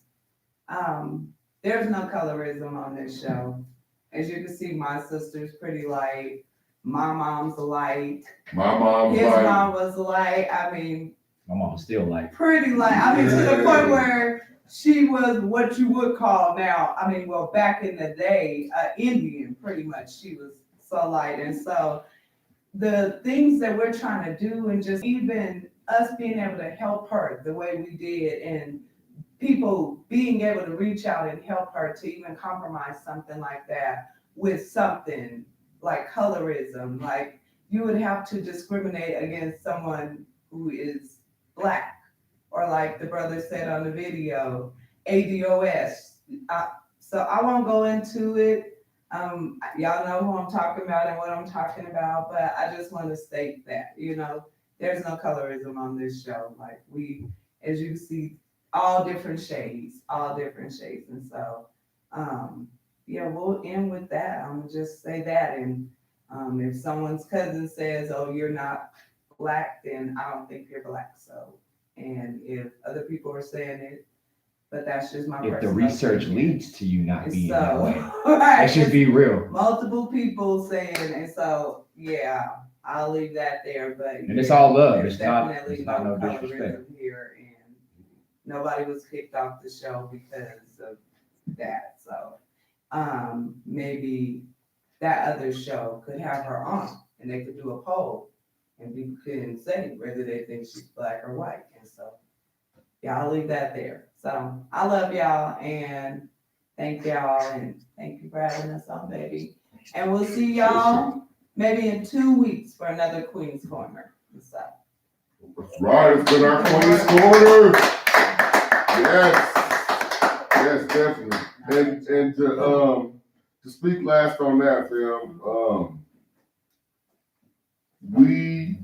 there's no colorism on this show. As you can see, my sister's pretty light. My mom's light. My mom's His like, mom was light. I mean, My mom's still like, pretty light. I mean, to the point where she was what you would call now, I mean, well, back in the day, Indian, pretty much. She was so light. And so the things that we're trying to do, and just even us being able to help her the way we did, and people being able to reach out and help her to even compromise something like that with something like colorism, like you would have to discriminate against someone who is Black, or like the brother said on the video, ADOS. So I won't go into it. Y'all know who I'm talking about and what I'm talking about, but I just want to state that, there's no colorism on this show. Like we, as you can see, all different shades. And so, yeah, we'll end with that. I'm gonna just say that. And if someone's cousin says, oh, you're not Black, then I don't think you're Black. So, and if other people are saying it, but that's just my if the personal research opinion. leads to you not being So, that way, right, let's just be real. multiple people saying, and so, yeah, I'll leave that there, but. And it's all love. There's It's not definitely no colorism disrespect. here, and nobody was kicked off the show because of that. So, maybe that other show could have her on, and they could do a poll, and people can say whether they think she's Black or white. And so, yeah, I'll leave that there. So I love y'all, and thank y'all, and thank you for having us on, baby. And we'll see y'all maybe in 2 weeks for another Queen's Corner. So. that's right, it's been our Queen's Corner. Yes, definitely. And to speak last on that, fam, we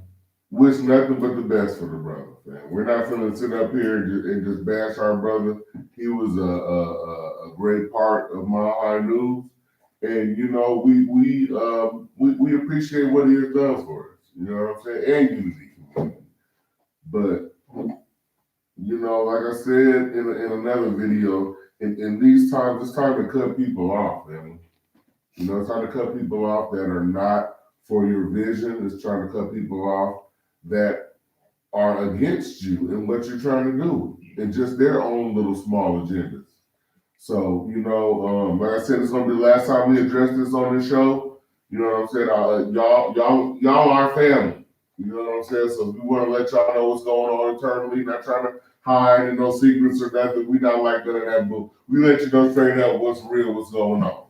wish nothing but the best for the brother, fam. We're not gonna sit up here and just bash our brother. He was a great part of Mile High News, and we appreciate what he has done for us. You know what I'm saying? And Unity community. But like I said in another video, in these times, it's time to cut people off, man. It's time to cut people off that are not for your vision. It's trying to cut people off that are against you and what you're trying to do, and just their own little small agendas. So, like I said, it's gonna be the last time we address this on this show. You know what I'm saying? Y'all are family. You know what I'm saying? So we want to let y'all know what's going on internally, not trying to hide in no secrets or nothing. We not like none of that, but we let you know straight up what's real, what's going on,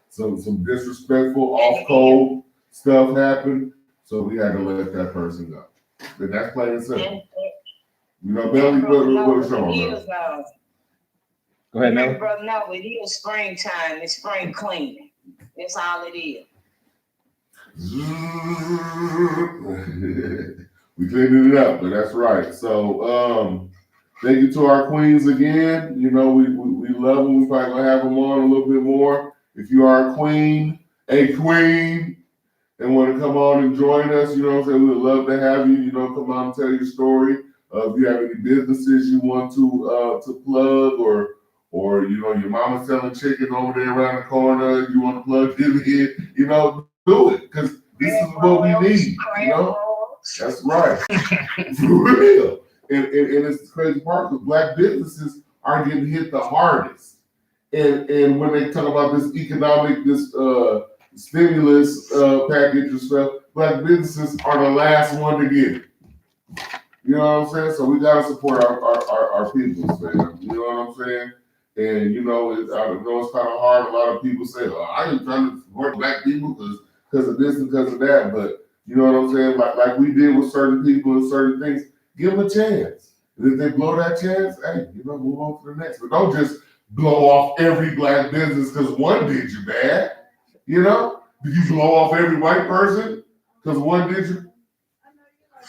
Some disrespectful, off-code stuff happened, so we had to let that person go. And that's plain and simple. Belly, what is wrong? Go ahead, Melly. Brother, no, it is springtime. It's spring cleaning. That's all it is. We cleaned it up, but that's right. So, thank you to our queens again. We love them. We probably gonna have them on a little bit more. If you are a queen, and want to come on and join us, you know what I'm saying, we would love to have you, you know, come on and tell your story. If you have any businesses you want to plug, or you know, your mama's selling chicken over there around the corner, you want to plug it in, you know, do it, because this is what we need, you know? That's right. For real. And it's the crazy part, because Black businesses are getting hit the hardest. And when they talk about this economic, this stimulus package and stuff, Black businesses are the last one to get it. You know what I'm saying? So we gotta support our people, man. You know what I'm saying? And you know, I know it's kind of hard. A lot of people say, "Oh, I ain't trying to support Black people because of this and because of that." But you know what I'm saying? Like we did with certain people and certain things, give them a chance. And if they blow that chance, hey, you know, move on to the next. But don't just blow off every Black business because one did you bad. You know? Did you blow off every white person because one did you?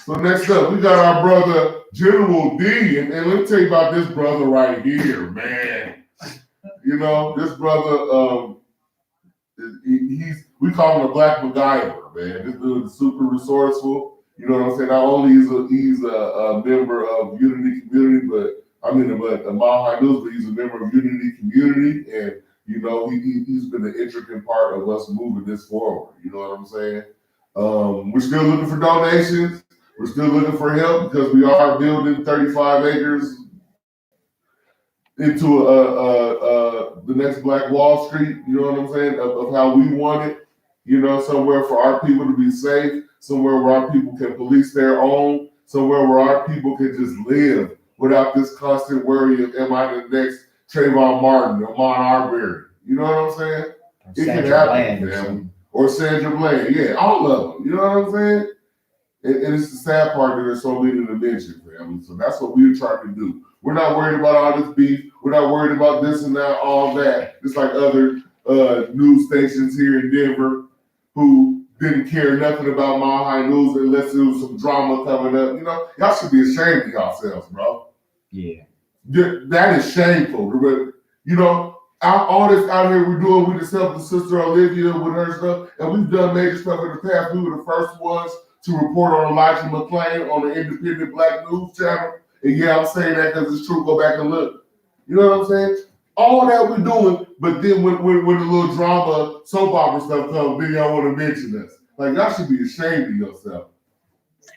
So next up, we got our brother General D, and let me tell you about this brother right here, man. You know, this brother, we call him a Black MacGyver, man. This dude is super resourceful. You know what I'm saying? Not only he's a member of Unity Community, but Mile High News, but he's a member of Unity Community, and you know he's been an intricate part of us moving this forward. You know what I'm saying? We're still looking for donations. We're still looking for help because we are building 35 acres into the next Black Wall Street, you know what I'm saying, of how we want it, you know, somewhere for our people to be safe, somewhere where our people can police their own, somewhere where our people can just live without this constant worry of am I the next Trayvon Martin or Mon Arbery, you know what I'm saying? It can happen, man. Or Sandra Bland, yeah, all of them, you know what I'm saying? And it's the sad part that there's so many dimensions, family. So that's what we're trying to do. We're not worried about all this beef. We're not worried about this and that, all that. It's like other news stations here in Denver who didn't care nothing about Mile High News unless there was some drama coming up. You know, y'all should be ashamed of yourselves, bro. Yeah. That is shameful. You know, all this out here we're doing, we just helped the sister Olivia with her stuff, and we've done major stuff in the past. We were the first ones to report on Elijah McClain on the independent Black news channel. And yeah, I'm saying that because it's true. Go back and look. You know what I'm saying? All that we're doing, but then when the little drama, soap opera stuff comes, then y'all want to mention us. Like, y'all should be ashamed of yourself.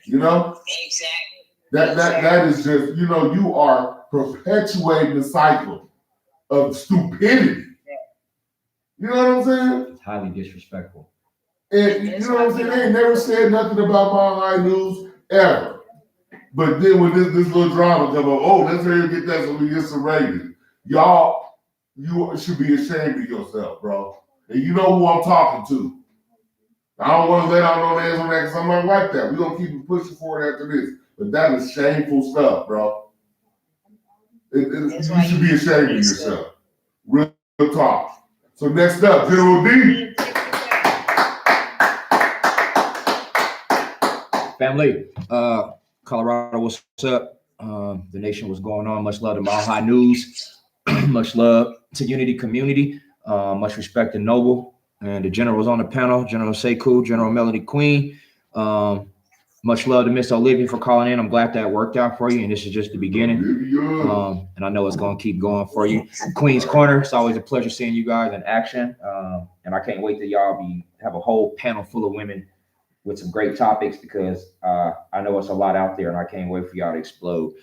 You know? Exactly. That is just, you know, you are perpetuating the cycle of stupidity. You know what I'm saying? It's highly disrespectful. And you know what I'm saying? They ain't never said nothing about Mile High News ever. But then when this little drama come up, oh, let's hear you get that so we get some ratings. Y'all, you should be ashamed of yourself, bro. And you know who I'm talking to. I don't want to let out no names on that because I'm not like that. We're going to keep pushing forward after this. But that is shameful stuff, bro. You should be ashamed of yourself. Real talk. So next up, General D. Family, Colorado, what's up? The nation, what's going on? Much love to Mile High News. Much love to Unity Community. Much respect to Noble and the generals on the panel, General Sekou, General Melody Queen. Much love to Miss Olivia for calling in. I'm glad that worked out for you, and this is just the beginning. And I know it's going to keep going for you. Queen's Corner, it's always a pleasure seeing you guys in action. And I can't wait till y'all have a whole panel full of women with some great topics because I know it's a lot out there and I can't wait for y'all to explode.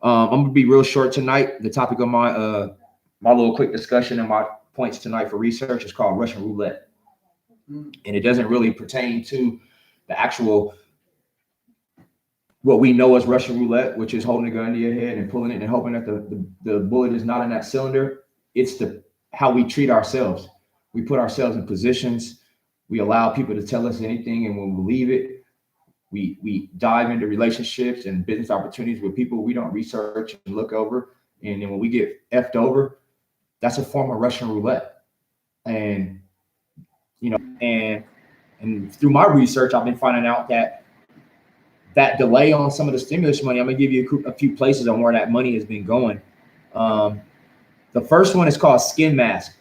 I'm gonna be real short tonight. The topic of my little quick discussion and my points tonight for research is called Russian roulette. And it doesn't really pertain to the actual, what we know as Russian roulette, which is holding a gun to your head and pulling it and hoping that the bullet is not in that cylinder. It's how we treat ourselves. We put ourselves in positions. We allow people to tell us anything, and when we believe it, we dive into relationships and business opportunities with people we don't research and look over. And then when we get effed over, that's a form of Russian roulette. And you know, and through my research, I've been finding out that delay on some of the stimulus money. I'm gonna give you a few places on where that money has been going. The first one is called Skin Mask.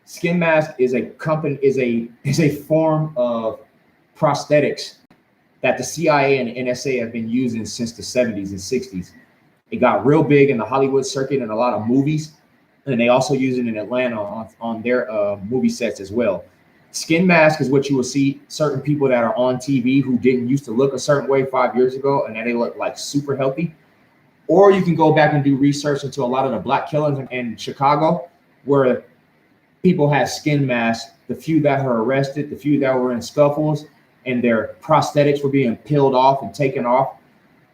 Skin Mask is a company, is a form of prosthetics that the CIA and NSA have been using since the 70s and 60s. It got real big in the Hollywood circuit and a lot of movies. And they also use it in Atlanta on their movie sets as well. Skin mask is what you will see certain people that are on TV who didn't used to look a certain way 5 years ago, and then they look like super healthy. Or you can go back and do research into a lot of the black killings in Chicago, where people had skin masks, the few that were arrested, the few that were in scuffles, and their prosthetics were being peeled off and taken off.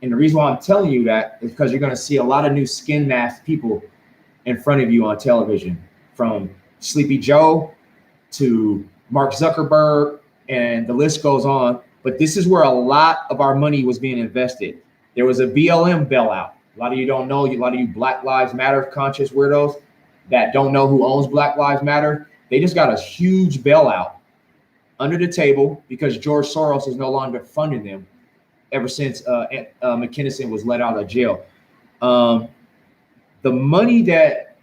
And the reason why I'm telling you that is because you're going to see a lot of new skin mask people in front of you on television, from Sleepy Joe to Mark Zuckerberg, and the list goes on. But this is where a lot of our money was being invested. There was a BLM bailout. A lot of you don't know, a lot of you Black Lives Matter conscious weirdos that don't know who owns Black Lives Matter. They just got a huge bailout under the table because George Soros is no longer funding them ever since McKinnison was let out of jail. The money that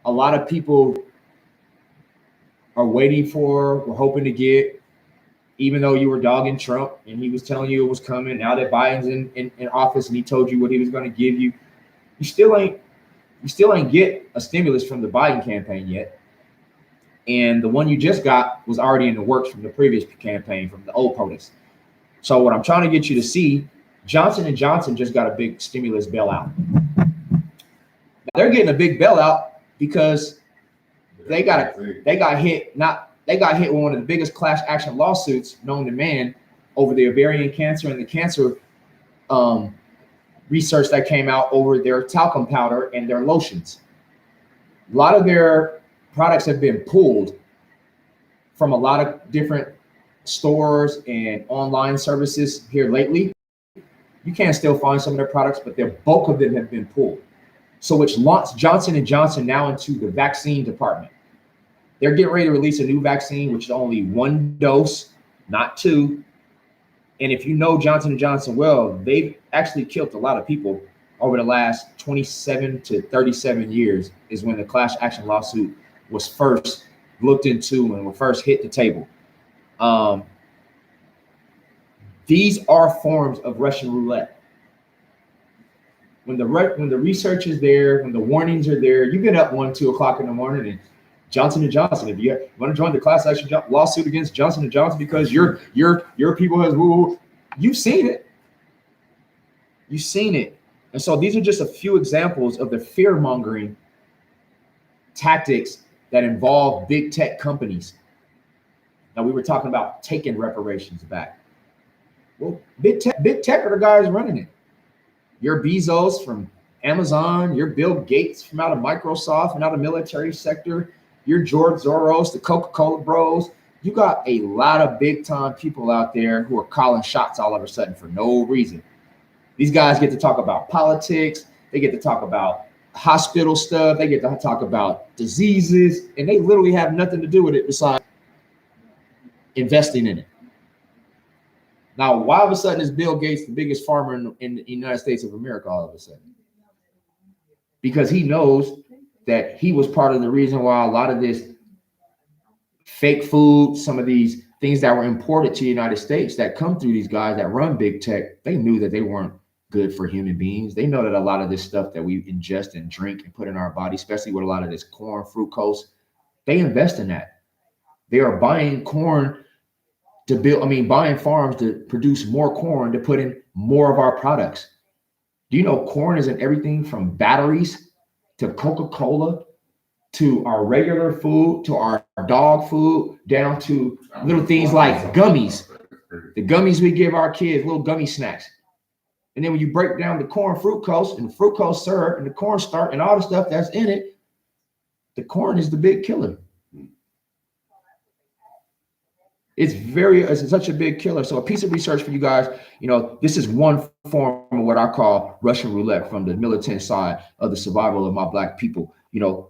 a lot of people are waiting for, we're hoping to get, even though you were dogging Trump and he was telling you it was coming, now that Biden's in office and he told you what he was going to give you, you still ain't get a stimulus from the Biden campaign yet. And the one you just got was already in the works from the previous campaign, from the old POTUS. So what I'm trying to get you to see, Johnson & Johnson just got a big stimulus bailout. They're getting a big bailout because they got hit with one of the biggest class action lawsuits known to man over the ovarian cancer and the cancer research that came out over their talcum powder and their lotions. A lot of their products have been pulled from a lot of different stores and online services here lately. You can still find some of their products, but the bulk of them have been pulled. So which launched Johnson & Johnson now into the vaccine department. They're getting ready to release a new vaccine, which is only 1 dose, not 2. And if you know Johnson & Johnson well, they've actually killed a lot of people over the last 27 to 37 years is when the class action lawsuit was first looked into and was first hit the table. These are forms of Russian roulette. When the research is there, when the warnings are there, you get up 1, 2 o'clock in the morning and Johnson & Johnson, if you want to join the class action lawsuit against Johnson & Johnson because your people has woo, you've seen it. You've seen it. And so these are just a few examples of the fear-mongering tactics that involve big tech companies. Now, we were talking about taking reparations back. Well, big tech are the guys running it. Your Bezos from Amazon, your Bill Gates from out of Microsoft and out of military sector, your George Soros, the Coca-Cola bros. You got a lot of big time people out there who are calling shots all of a sudden for no reason. These guys get to talk about politics. They get to talk about hospital stuff. They get to talk about diseases, and they literally have nothing to do with it besides investing in it. Now, why all of a sudden is Bill Gates the biggest farmer in the United States of America all of a sudden? Because he knows that he was part of the reason why a lot of this fake food, some of these things that were imported to the United States that come through these guys that run big tech, they knew that they weren't good for human beings. They know that a lot of this stuff that we ingest and drink and put in our body, especially with a lot of this corn, fructose, they invest in that. They are buying corn to buying farms to produce more corn to put in more of our products. Do you know corn is in everything from batteries to Coca-Cola to our regular food, to our dog food, down to little things like gummies. The gummies we give our kids, little gummy snacks. And then when you break down the corn fructose and the fructose syrup and the cornstarch and all the stuff that's in it, the corn is the big killer. It's such a big killer. So a piece of research for you guys, this is one form of what I call Russian roulette from the militant side of the survival of my Black people.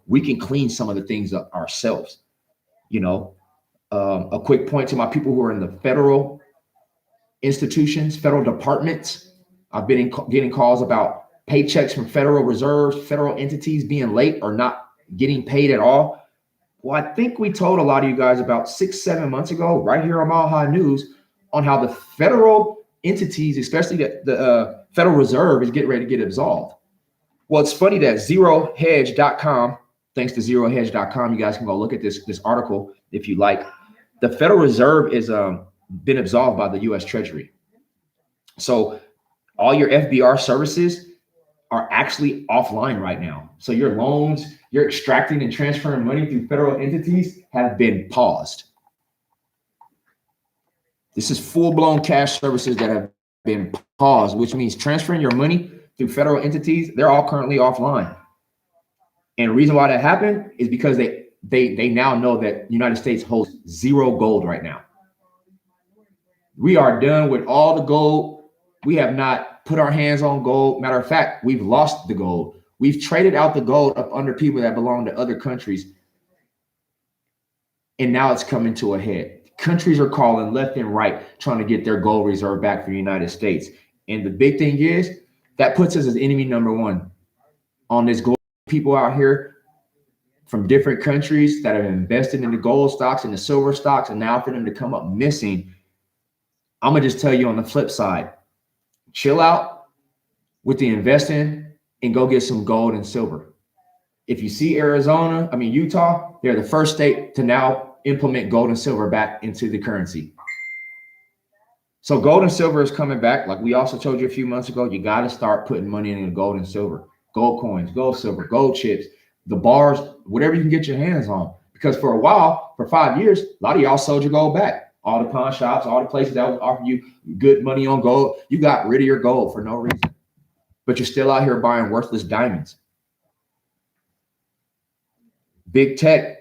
We can clean some of the things up ourselves. A quick point to my people who are in the federal institutions, federal departments. I've been getting calls about paychecks from federal reserves, federal entities being late or not getting paid at all. Well, I think we told a lot of you guys about 6-7 months ago, right here on Mile High News, on how the federal entities, especially the Federal Reserve, is getting ready to get absolved. Well, it's funny that zerohedge.com, thanks to zerohedge.com, you guys can go look at this article if you like. The Federal Reserve is been absolved by the U.S. Treasury. So all your FBR services are actually offline right now. So your loans, you're extracting and transferring money through federal entities have been paused. This is full-blown cash services that have been paused, which means transferring your money through federal entities, they're all currently offline. And the reason why that happened is because they now know that the United States holds zero gold right now. We are done with all the gold. We have not put our hands on gold. Matter of fact, we've lost the gold. We've traded out the gold up under people that belong to other countries. And now it's coming to a head. Countries are calling left and right, trying to get their gold reserve back for the United States. And the big thing is that puts us as enemy number one on this gold. People out here from different countries that have invested in the gold stocks and the silver stocks, and now for them to come up missing, I'm gonna just tell you on the flip side, chill out with the investing and go get some gold and silver. If you see Utah, they're the first state to now implement gold and silver back into the currency. So gold and silver is coming back. Like we also told you a few months ago, you got to start putting money into gold and silver, gold coins, gold, silver, gold chips, the bars, whatever you can get your hands on. Because for a while, for 5 years, a lot of y'all sold your gold back. All the pawn shops, all the places that was offering you good money on gold, you got rid of your gold for no reason. But you're still out here buying worthless diamonds. Big tech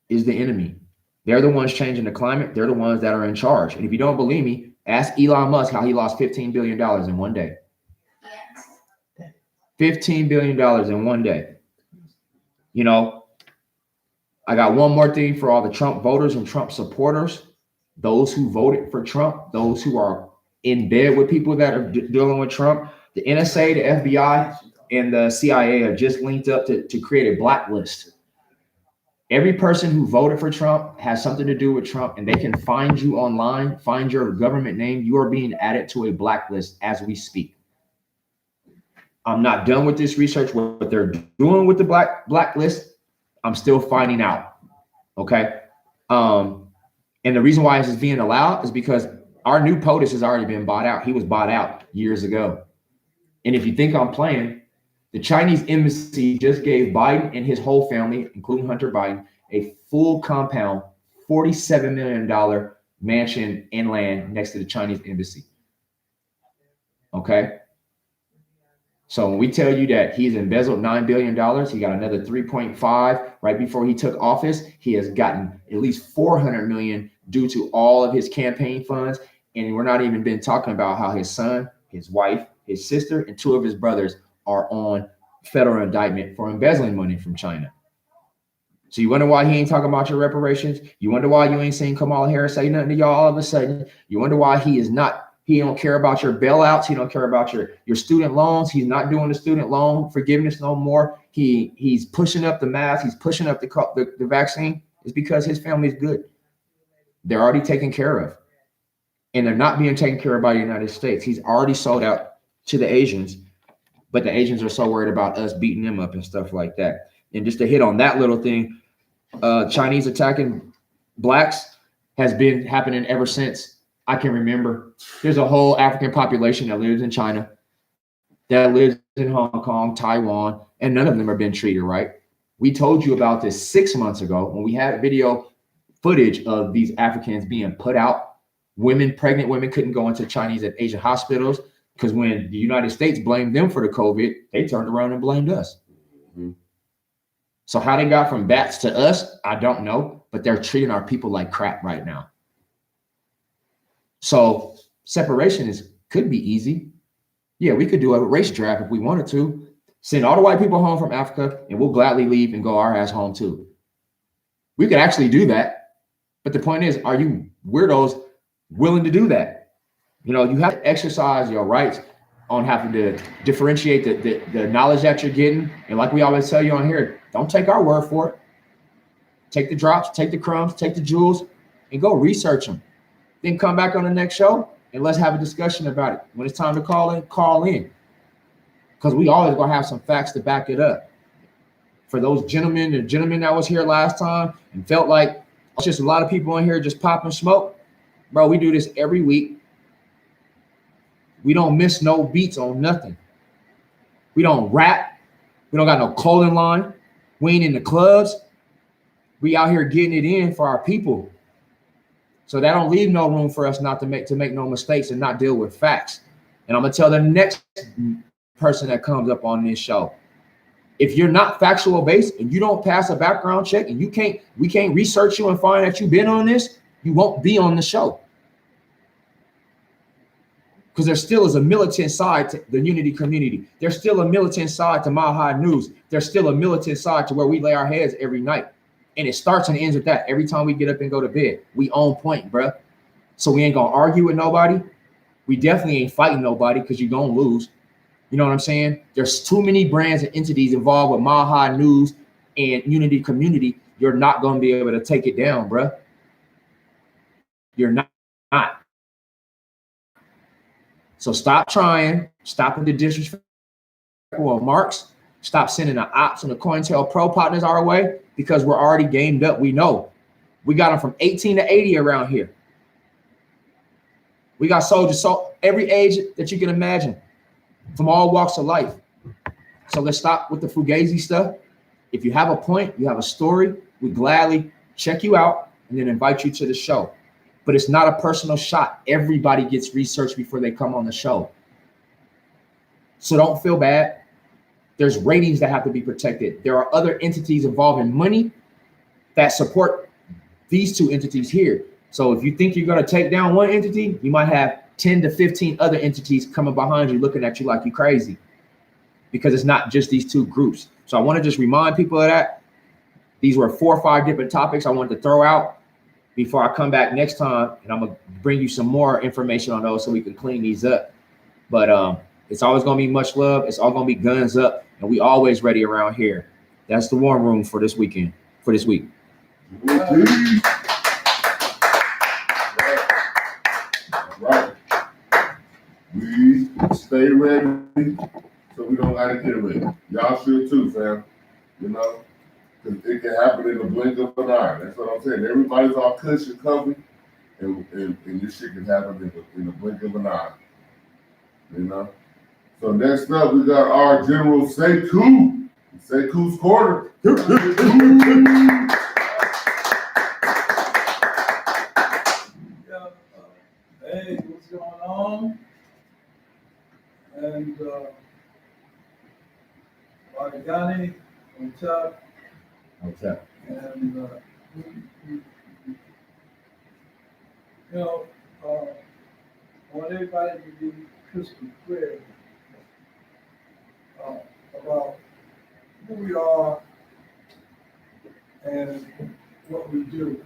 is the enemy. They're the ones changing the climate. They're the ones that are in charge. And if you don't believe me, ask Elon Musk how he lost $15 billion in one day. $15 billion in one day. You know, I got one more thing for all the Trump voters and Trump supporters, those who voted for Trump, those who are in bed with people that are dealing with Trump. The NSA, the FBI, and the CIA have just linked up to create a blacklist. Every person who voted for Trump has something to do with Trump, and they can find you online, find your government name. You are being added to a blacklist as we speak. I'm not done with this research. What they're doing with the blacklist, I'm still finding out. Okay. And the reason why this is being allowed is because our new POTUS has already been bought out. He was bought out years ago. And if you think I'm playing, the Chinese embassy just gave Biden and his whole family, including Hunter Biden, a full compound, $47 million mansion and land next to the Chinese embassy. Okay. So when we tell you that he's embezzled $9 billion, he got another 3.5 right before he took office. He has gotten at least 400 million due to all of his campaign funds. And we're not even been talking about how his son, his wife, his sister, and 2 of his brothers are on federal indictment for embezzling money from China. So you wonder why he ain't talking about your reparations? You wonder why you ain't seen Kamala Harris say nothing to y'all all of a sudden? You wonder why he don't care about your bailouts. He don't care about your student loans. He's not doing the student loan forgiveness no more. He's pushing up the mask. He's pushing up the vaccine. It's because his family's good. They're already taken care of. And they're not being taken care of by the United States. He's already sold out to the Asians, but the Asians are so worried about us beating them up and stuff like that. And just to hit on that little thing, Chinese attacking blacks has been happening ever since I can remember. There's a whole African population that lives in China, that lives in Hong Kong, Taiwan, and none of them are being treated right. We told you about this 6 months ago when we had video footage of these Africans being put out. Pregnant women couldn't go into Chinese and Asian hospitals because when the United States blamed them for the COVID, they turned around and blamed us. Mm-hmm. So how they got from bats to us, I don't know, but they're treating our people like crap right now. So separation could be easy. Yeah, we could do a race draft if we wanted to. Send all the white people home from Africa, and we'll gladly leave and go our ass home too. We could actually do that. But the point is, are you weirdos willing to do that? You know, you have to exercise your rights on having to differentiate the knowledge that you're getting. And like we always tell you on here, don't take our word for it. take the drops, take the crumbs, take the jewels, and go research them. Then come back on the next show and let's have a discussion about it. When it's time to call in. Because we always gonna have some facts to back it up. For those gentlemen, the gentleman that was here last time and felt like it's just a lot of people in here just popping smoke, bro, we do this every week. We don't miss no beats on nothing. We don't rap. We don't got no clothing line. We ain't in the clubs. We out here getting it in for our people. So that don't leave no room for us not to make no mistakes and not deal with facts. And I'm gonna tell the next person that comes up on this show, if you're not factual based and you don't pass a background check and we can't research you and find that you've been on this, you won't be on the show. Because there still is a militant side to the Unity community. There's still a militant side to Mile High News. There's still a militant side to where we lay our heads every night. And it starts and ends with that. Every time we get up and go to bed, we on point, bruh. So we ain't gonna argue with nobody. We definitely ain't fighting nobody because you're gonna lose. You know what I'm saying? There's too many brands and entities involved with Mile High News and Unity community. You're not going to be able to take it down, bruh. You're not. So stop trying. Stop with the disrespectful remarks. Stop sending the ops and the COINTELPRO partners our way because we're already gamed up. We know. We got them from 18 to 80 around here. We got soldiers, so every age that you can imagine. From all walks of life. So let's stop with the fugazi stuff. If you have a point, you have a story, we gladly check you out and then invite you to the show. But it's not a personal shot. Everybody gets researched before they come on the show. So don't feel bad. There's ratings that have to be protected. There are other entities involved in money that support these two entities here. So if you think you're going to take down one entity, you might have 10 to 15 other entities coming behind you looking at you like you crazy because it's not just these two groups. So I want to just remind people of that. These were 4 or 5 different topics I wanted to throw out before I come back next time, and I'm going to bring you some more information on those so we can clean these up. But it's always going to be much love. It's all going to be guns up, and we always ready around here. That's the war room for this weekend, for this week. Right. We stay ready so we don't gotta get ready. Y'all should too, fam. You know? Because it can happen in the blink of an eye. That's what I'm saying. Everybody's all cush and comfy, and this shit can happen in the blink of an eye. You know? So next up, we got our General Sekou. Sekou's Corner. Hey, what's going on? And Argani on top. Okay. And you know, I want everybody to be crystal clear about who we are and what we do.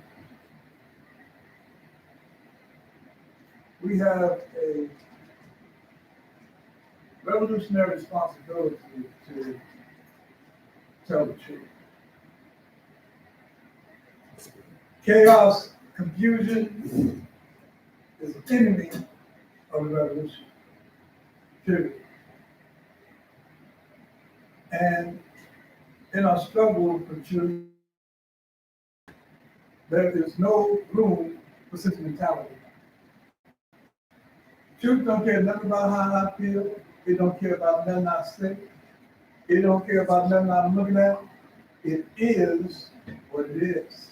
We have a revolutionary responsibility to tell the truth. Chaos, confusion is an enemy of the revolution, period. And in our struggle for truth, there is no room for sentimentality. Truth don't care nothing about how I feel. It don't care about nothing I say. It don't care about nothing I'm looking at. It is what it is.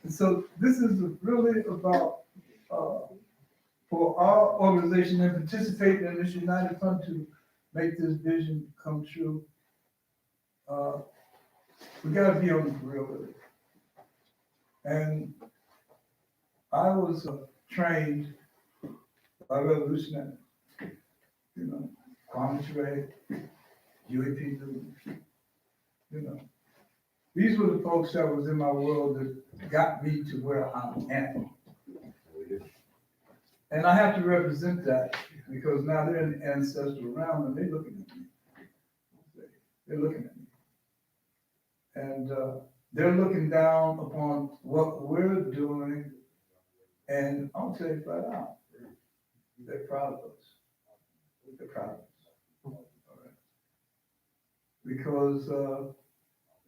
And so this is really about, for our organization and participating in this United Front to make this vision come true. We gotta be on the grill with it. And I was trained by revolutionary, you know, Kwame Ture, UAP, you know. These were the folks that was in my world that got me to where I am. And I have to represent that because now they're in the ancestral realm and they're looking at me. They're looking at me. And they're looking down upon what we're doing, and I'll tell you flat out, they're proud of us. They're proud of us. All right. Because,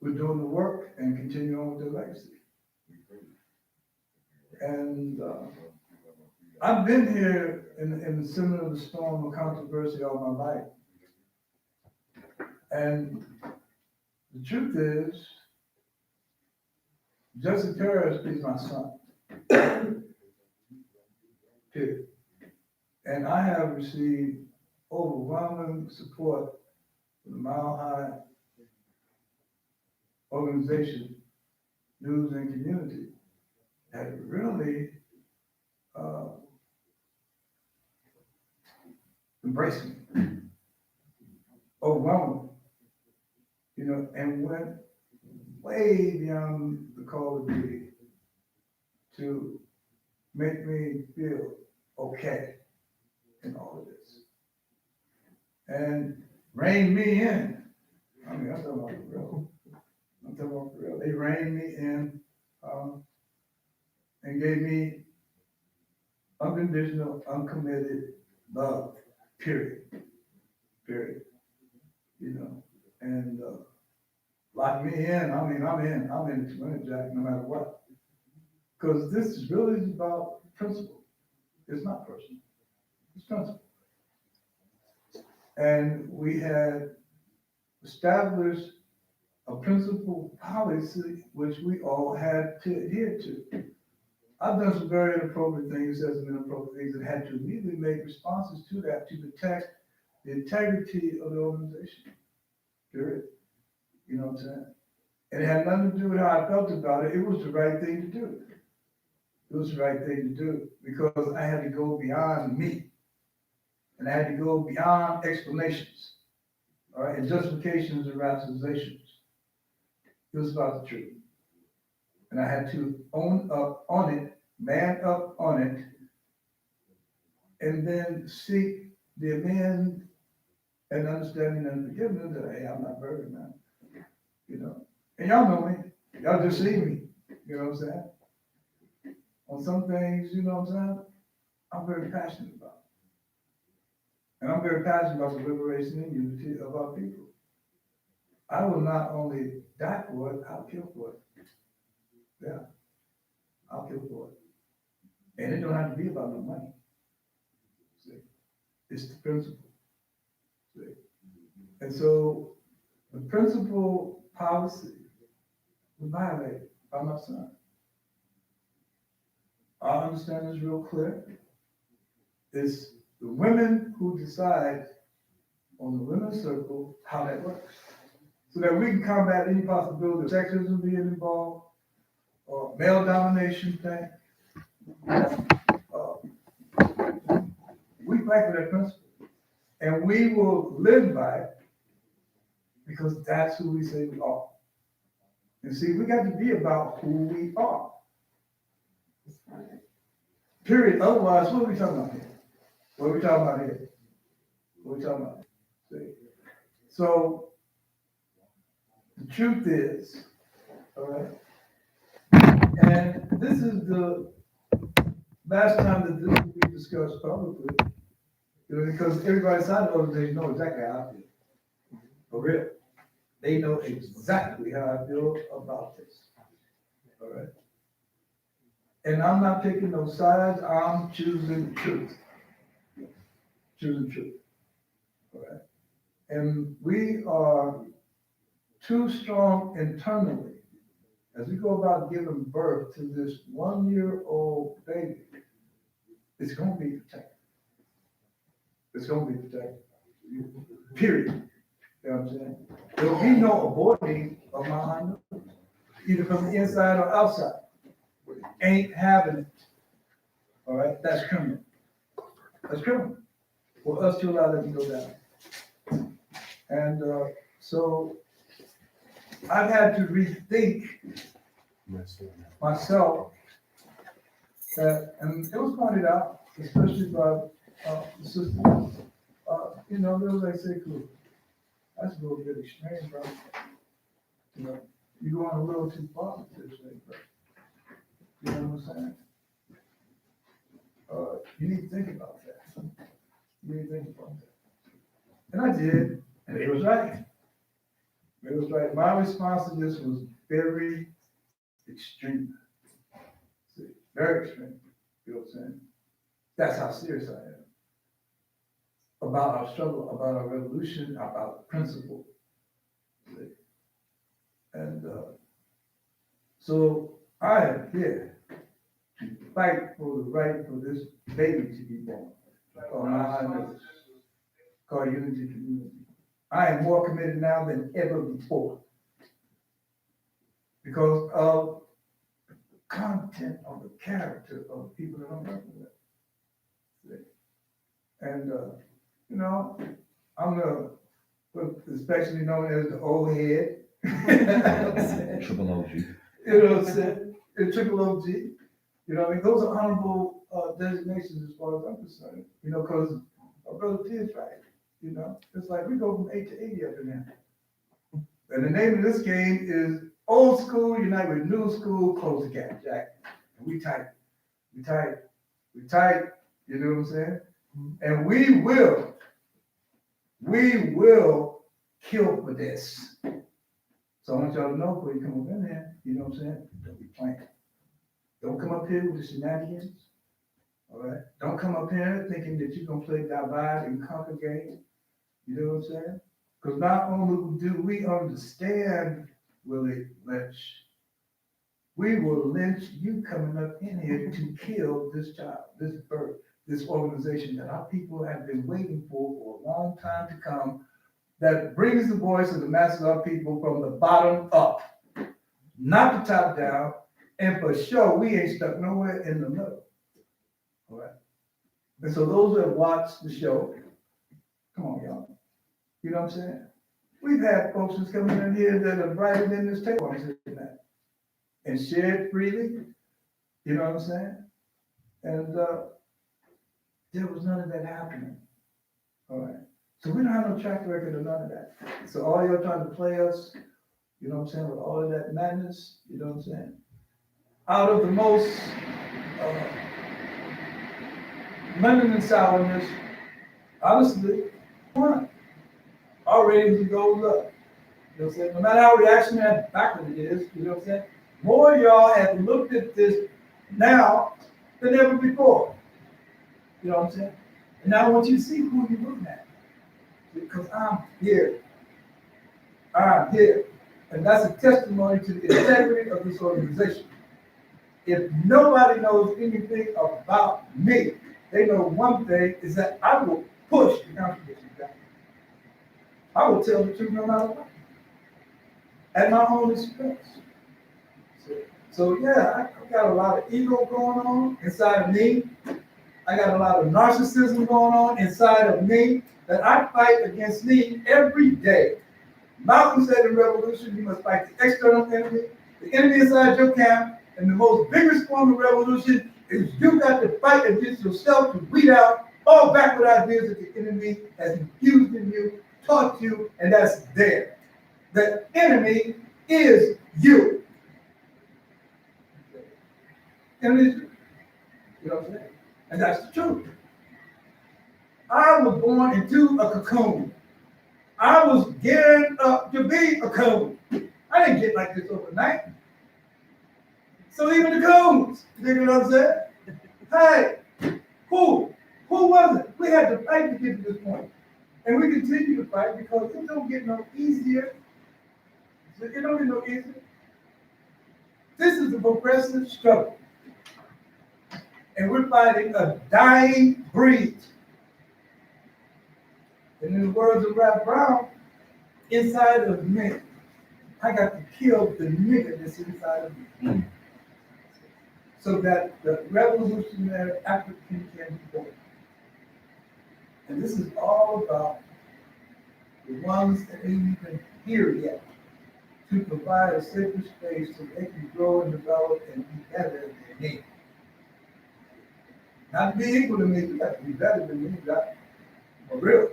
we're doing the work and continue on with the legacy. And, I've been here in the center of the storm of controversy all my life. And the truth is, Jesse Harris is my son. Period. And I have received overwhelming support from the Mile High organization, news and community, that really embraced me, overwhelming, and went way beyond the call of duty to make me feel okay in all of this. And reined me in. I mean, I'm talking about for real. I'm talking about for real. They reined me in and gave me unconditional, uncommitted love, period. Period. And lock me in. I mean, I'm in the twin jack no matter what. Because this is really about principle. It's not personal. It's principle. And we had established a principle policy which we all had to adhere to. I've done some very inappropriate things, said some inappropriate things, and had to immediately make responses to that to protect the integrity of the organization. Period. You know what I'm saying? And it had nothing to do with how I felt about it. It was the right thing to do. It was the right thing to do because I had to go beyond me. And I had to go beyond explanations, all right, and justifications and rationalizations. It was about the truth. And I had to own up on it, man up on it, and then seek the amend and understanding and forgiveness that, hey, I'm not perfect, man. And y'all know me. Y'all just see me. You know what I'm saying? On some things, you know what I'm saying? I'm very passionate about. And I'm very passionate about the liberation and unity of our people. I will not only die for it, I'll kill for it. Yeah, I'll kill for it. And it don't have to be about no money. See, it's the principle. See, and so the principle policy was violated by my son. Our understanding is real clear. It's the women who decide on the women's circle how that works. So that we can combat any possibility of sexism being involved or male domination thing. We fight for that principle. And we will live by it because that's who we say we are. And see, we got to be about who we are. Period. Otherwise, what are we talking about here? What are we talking about here? What are we talking about? See? So, the truth is, all right, and this is the last time that this will be discussed publicly, because everybody inside the organization knows exactly how I feel. For real. They know exactly how I feel about this. All right. And I'm not picking no sides, I'm choosing truth. Choosing truth. All right. And we are too strong internally as we go about giving birth to this 1-year-old baby. It's going to be protected. It's going to be protected. Period. You know what I'm saying? There will be no aborting of my hind nose, either from the inside or outside. Ain't having it. All right? That's criminal. That's criminal. For us to allow that to go down. And so I've had to rethink myself that, and it was pointed out, especially by the sisters, there was like, say, cool. That's a little bit extreme, bro. you're going a little too far with this thing, bro. You know what I'm saying? You need to think about that. You need to think about that. And I did, and it was right. It was right. My response to this was very extreme. See, very extreme. You know what I'm saying? That's how serious I am about our struggle, about our revolution, about the principle. See? And so I am here to fight for the right for this baby to be born on our island, called Unity Community. I am more committed now than ever before because of the content of the character of the people that I'm working with. See? And, you know, I'm especially known as the old head. Triple OG. You know what I'm saying? The triple OG. You know, I mean, those are honorable designations as far as I'm concerned. You know, because our brother T is right. You know, it's like we go from 8 to 80 up in there. And the name of this game is Old School United with New School, close the gap, Jack. And we tight. We tight. We tight. You know what I'm saying? And we will kill for this. So I want y'all to know before you come up in there, you know what I'm saying? Don't be playing. Don't come up here with the shenanigans. All right? Don't come up here thinking that you're gonna play divide and conquer game. You know what I'm saying? Because not only do we understand Willie Lynch, we will lynch you coming up in here to kill this child, this birth, this organization that our people have been waiting for a long time to come, that brings the voice of the masses of our people from the bottom up, not the top down, and for sure, we ain't stuck nowhere in the middle. All right? And so those that watch the show, come on, y'all. You know what I'm saying? We've had folks that's coming in here that are brighter than this table I'm sitting at and shared freely. You know what I'm saying? And there was none of that happening. All right. So we don't have no track record of none of that. So all y'all trying to play us, you know what I'm saying, with all of that madness, you know what I'm saying? Out of the most lemon and sourness, honestly, one. Our ratings goes up. You know what I'm saying? No matter how reactionary and backward it is, you know what I'm saying? More of y'all have looked at this now than ever before. You know what I'm saying? And now I want you to see who you're looking at. Because I'm here. I'm here. And that's a testimony to the integrity of this organization. If nobody knows anything about me, they know one thing is that I will push the contradiction down. I will tell the truth no matter what. At my own expense. So yeah, I got a lot of ego going on inside of me. I got a lot of narcissism going on inside of me that I fight against me every day. Malcolm said in Revolution, you must fight the external enemy, the enemy inside your camp, and the most vigorous form of revolution is you got to fight against yourself to weed out all backward ideas that the enemy has infused in you, taught you, and that's there. The enemy is you. Enemy is you. You know what I'm saying? And that's the truth. I was born into a cocoon. I was gearing up to be a coon. I didn't get like this overnight. So even the coons, you know what I'm saying? Hey, who was it? We had to fight to get to this point. And we continue to fight because it don't get no easier. It don't get no easier. This is a progressive struggle. And we're fighting a dying breed. And in the words of Rap Brown, inside of me, I got to kill the nigga that's inside of me. So that the revolutionary African can be born. And this is all about the ones that ain't even here yet, to provide a sacred space so they can grow and develop and be better than me. Not to be equal to me, we got to be better than me, for real.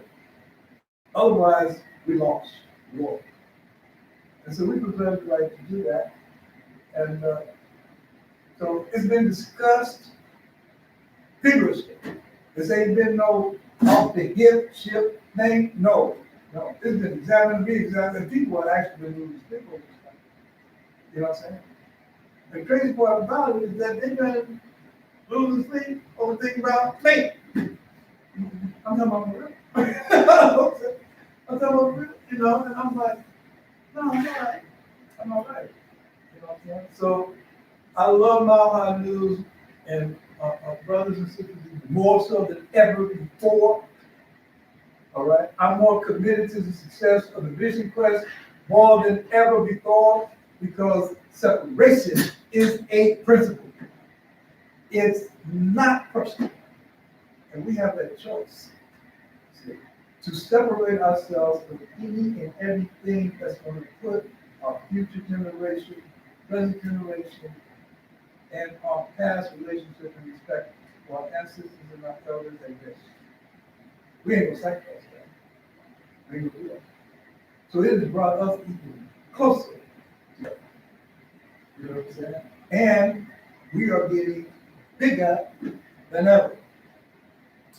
Otherwise, we lost war. And so we preserve the right to do that. And so it's been discussed vigorously. This ain't been no off the hip ship thing. No. It's been examined, re-examined. People are actually been losing sleep over this thing. You know what I'm saying? The crazy part about it is that they've been losing sleep over thinking about me. I'm talking about real. I'm talking about real, you know, and I'm like, no, I'm all right. I'm all right. You know what I'm saying? So I love Mile High News and our brothers and sisters more so than ever before. All right. I'm more committed to the success of the Vision Quest more than ever before because separation is a principle. It's not personal. And we have that choice to separate ourselves from any and everything that's going to put our future generation, present generation, and our past relationship in respect for our ancestors and our elders and this. We ain't gonna sacrifice that. We ain't gonna do that. So it has brought us even closer together. You know what I'm saying? And we are getting bigger than ever.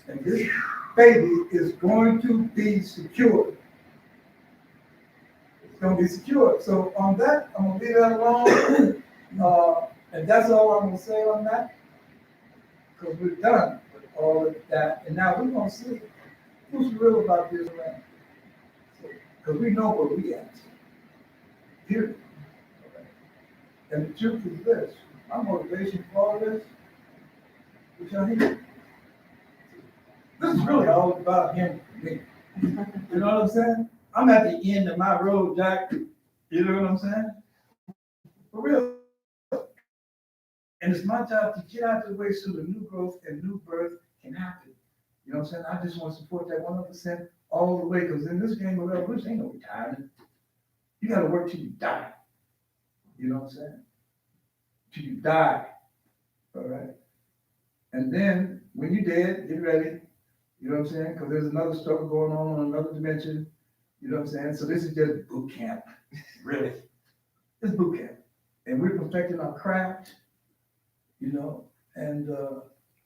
And this baby is going to be secured. It's going to be secured. So on that, I'm going to leave that alone. And that's all I'm going to say on that. Because we're done with all of that. And now we're going to see who's real about this land. Because we know where we at. Period. And the truth is this. My motivation for all this, which I hear. This is really all about him for me. You know what I'm saying? I'm at the end of my road, Jack. You know what I'm saying? For real. And it's my job to get out of the way so the new growth and new birth can happen. You know what I'm saying? I just want to support that 100% all the way, because in this game of revolution, ain't no retirement. You got to work till you die. You know what I'm saying? Till you die. All right? And then, when you're dead, get ready. You know what I'm saying? Because there's another struggle going on another dimension. You know what I'm saying? So this is just boot camp. Really. It's boot camp. And we're perfecting our craft, you know, and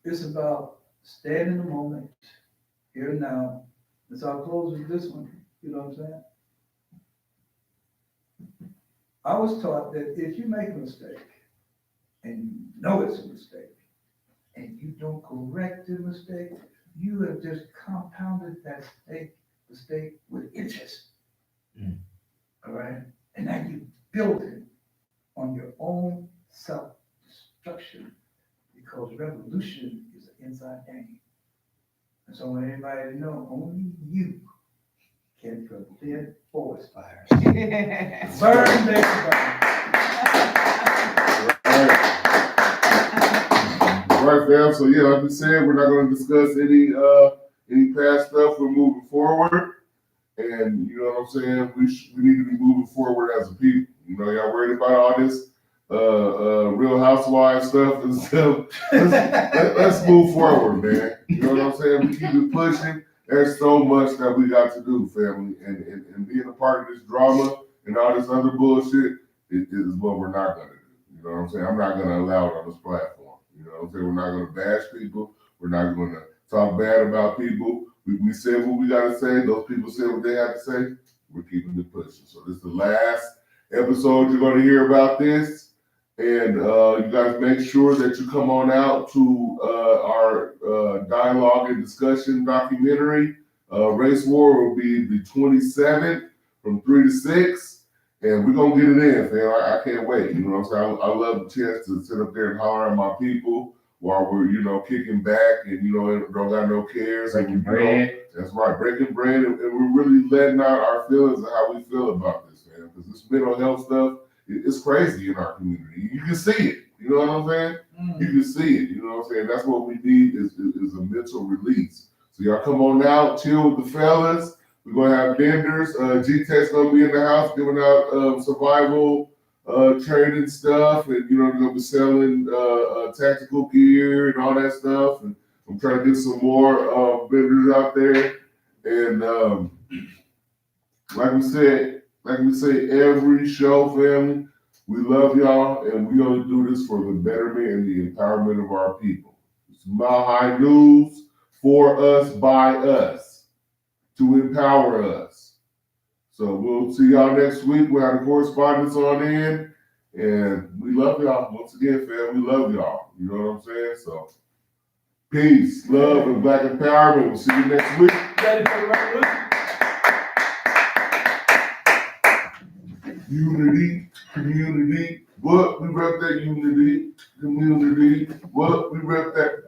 it's about staying in the moment, here and now. And so I'll close with this one. You know what I'm saying? I was taught that if you make a mistake, and you know it's a mistake, and you don't correct the mistake, you have just compounded that mistake with interest. All right? And now you build it on your own self-destruction, because revolution is an inside game. And so I want everybody to know, only you can prevent forest fires. Burn, baby, burn. All right, fam. So yeah, like we said, we're not going to discuss any past stuff. We're moving forward, and you know what I'm saying. We need to be moving forward as a people. You know, y'all worried about all this Real Housewives stuff and stuff. Let's move forward, man. You know what I'm saying. We keep it pushing. There's so much that we got to do, family, and being a part of this drama and all this other bullshit is what we're not going to do. You know what I'm saying. I'm not going to allow it on this platform. You know what I'm saying? We're not going to bash people. We're not going to talk bad about people. We said what we got to say. Those people said what they had to say. We're keeping it pushing. So this is the last episode you're going to hear about this. And you guys make sure that you come on out to our dialogue and discussion documentary. Race War will be the 27th from 3 to 6. And we're going to get it in, fam. I can't wait. You know what I'm saying? I love the chance to sit up there and holler at my people while we're, you know, kicking back and, you know, don't got no cares. Breaking and, bread. That's right, breaking bread. And we're really letting out our feelings of how we feel about this, man. Because this mental health stuff, it's crazy in our community. You can see it. You know what I'm saying? You can see it. You know what I'm saying? That's what we need is a mental release. So y'all come on out, chill with the fellas. We're gonna have vendors. G-Tech's gonna be in the house giving out survival training stuff, and you know they're gonna be selling tactical gear and all that stuff. And I'm trying to get some more vendors out there. And like we said, like we say every show, family, we love y'all, and we're gonna do this for the betterment and the empowerment of our people. It's Mile High News, for us, by us, to empower us. So we'll see y'all next week. We'll have the correspondence on in, and we love y'all. Once again, fam, we love y'all. You know what I'm saying? So peace, love, and black empowerment. We'll see you next week. Ready for the revolution? Unity, community, what? We rep that unity, community, what? We rep that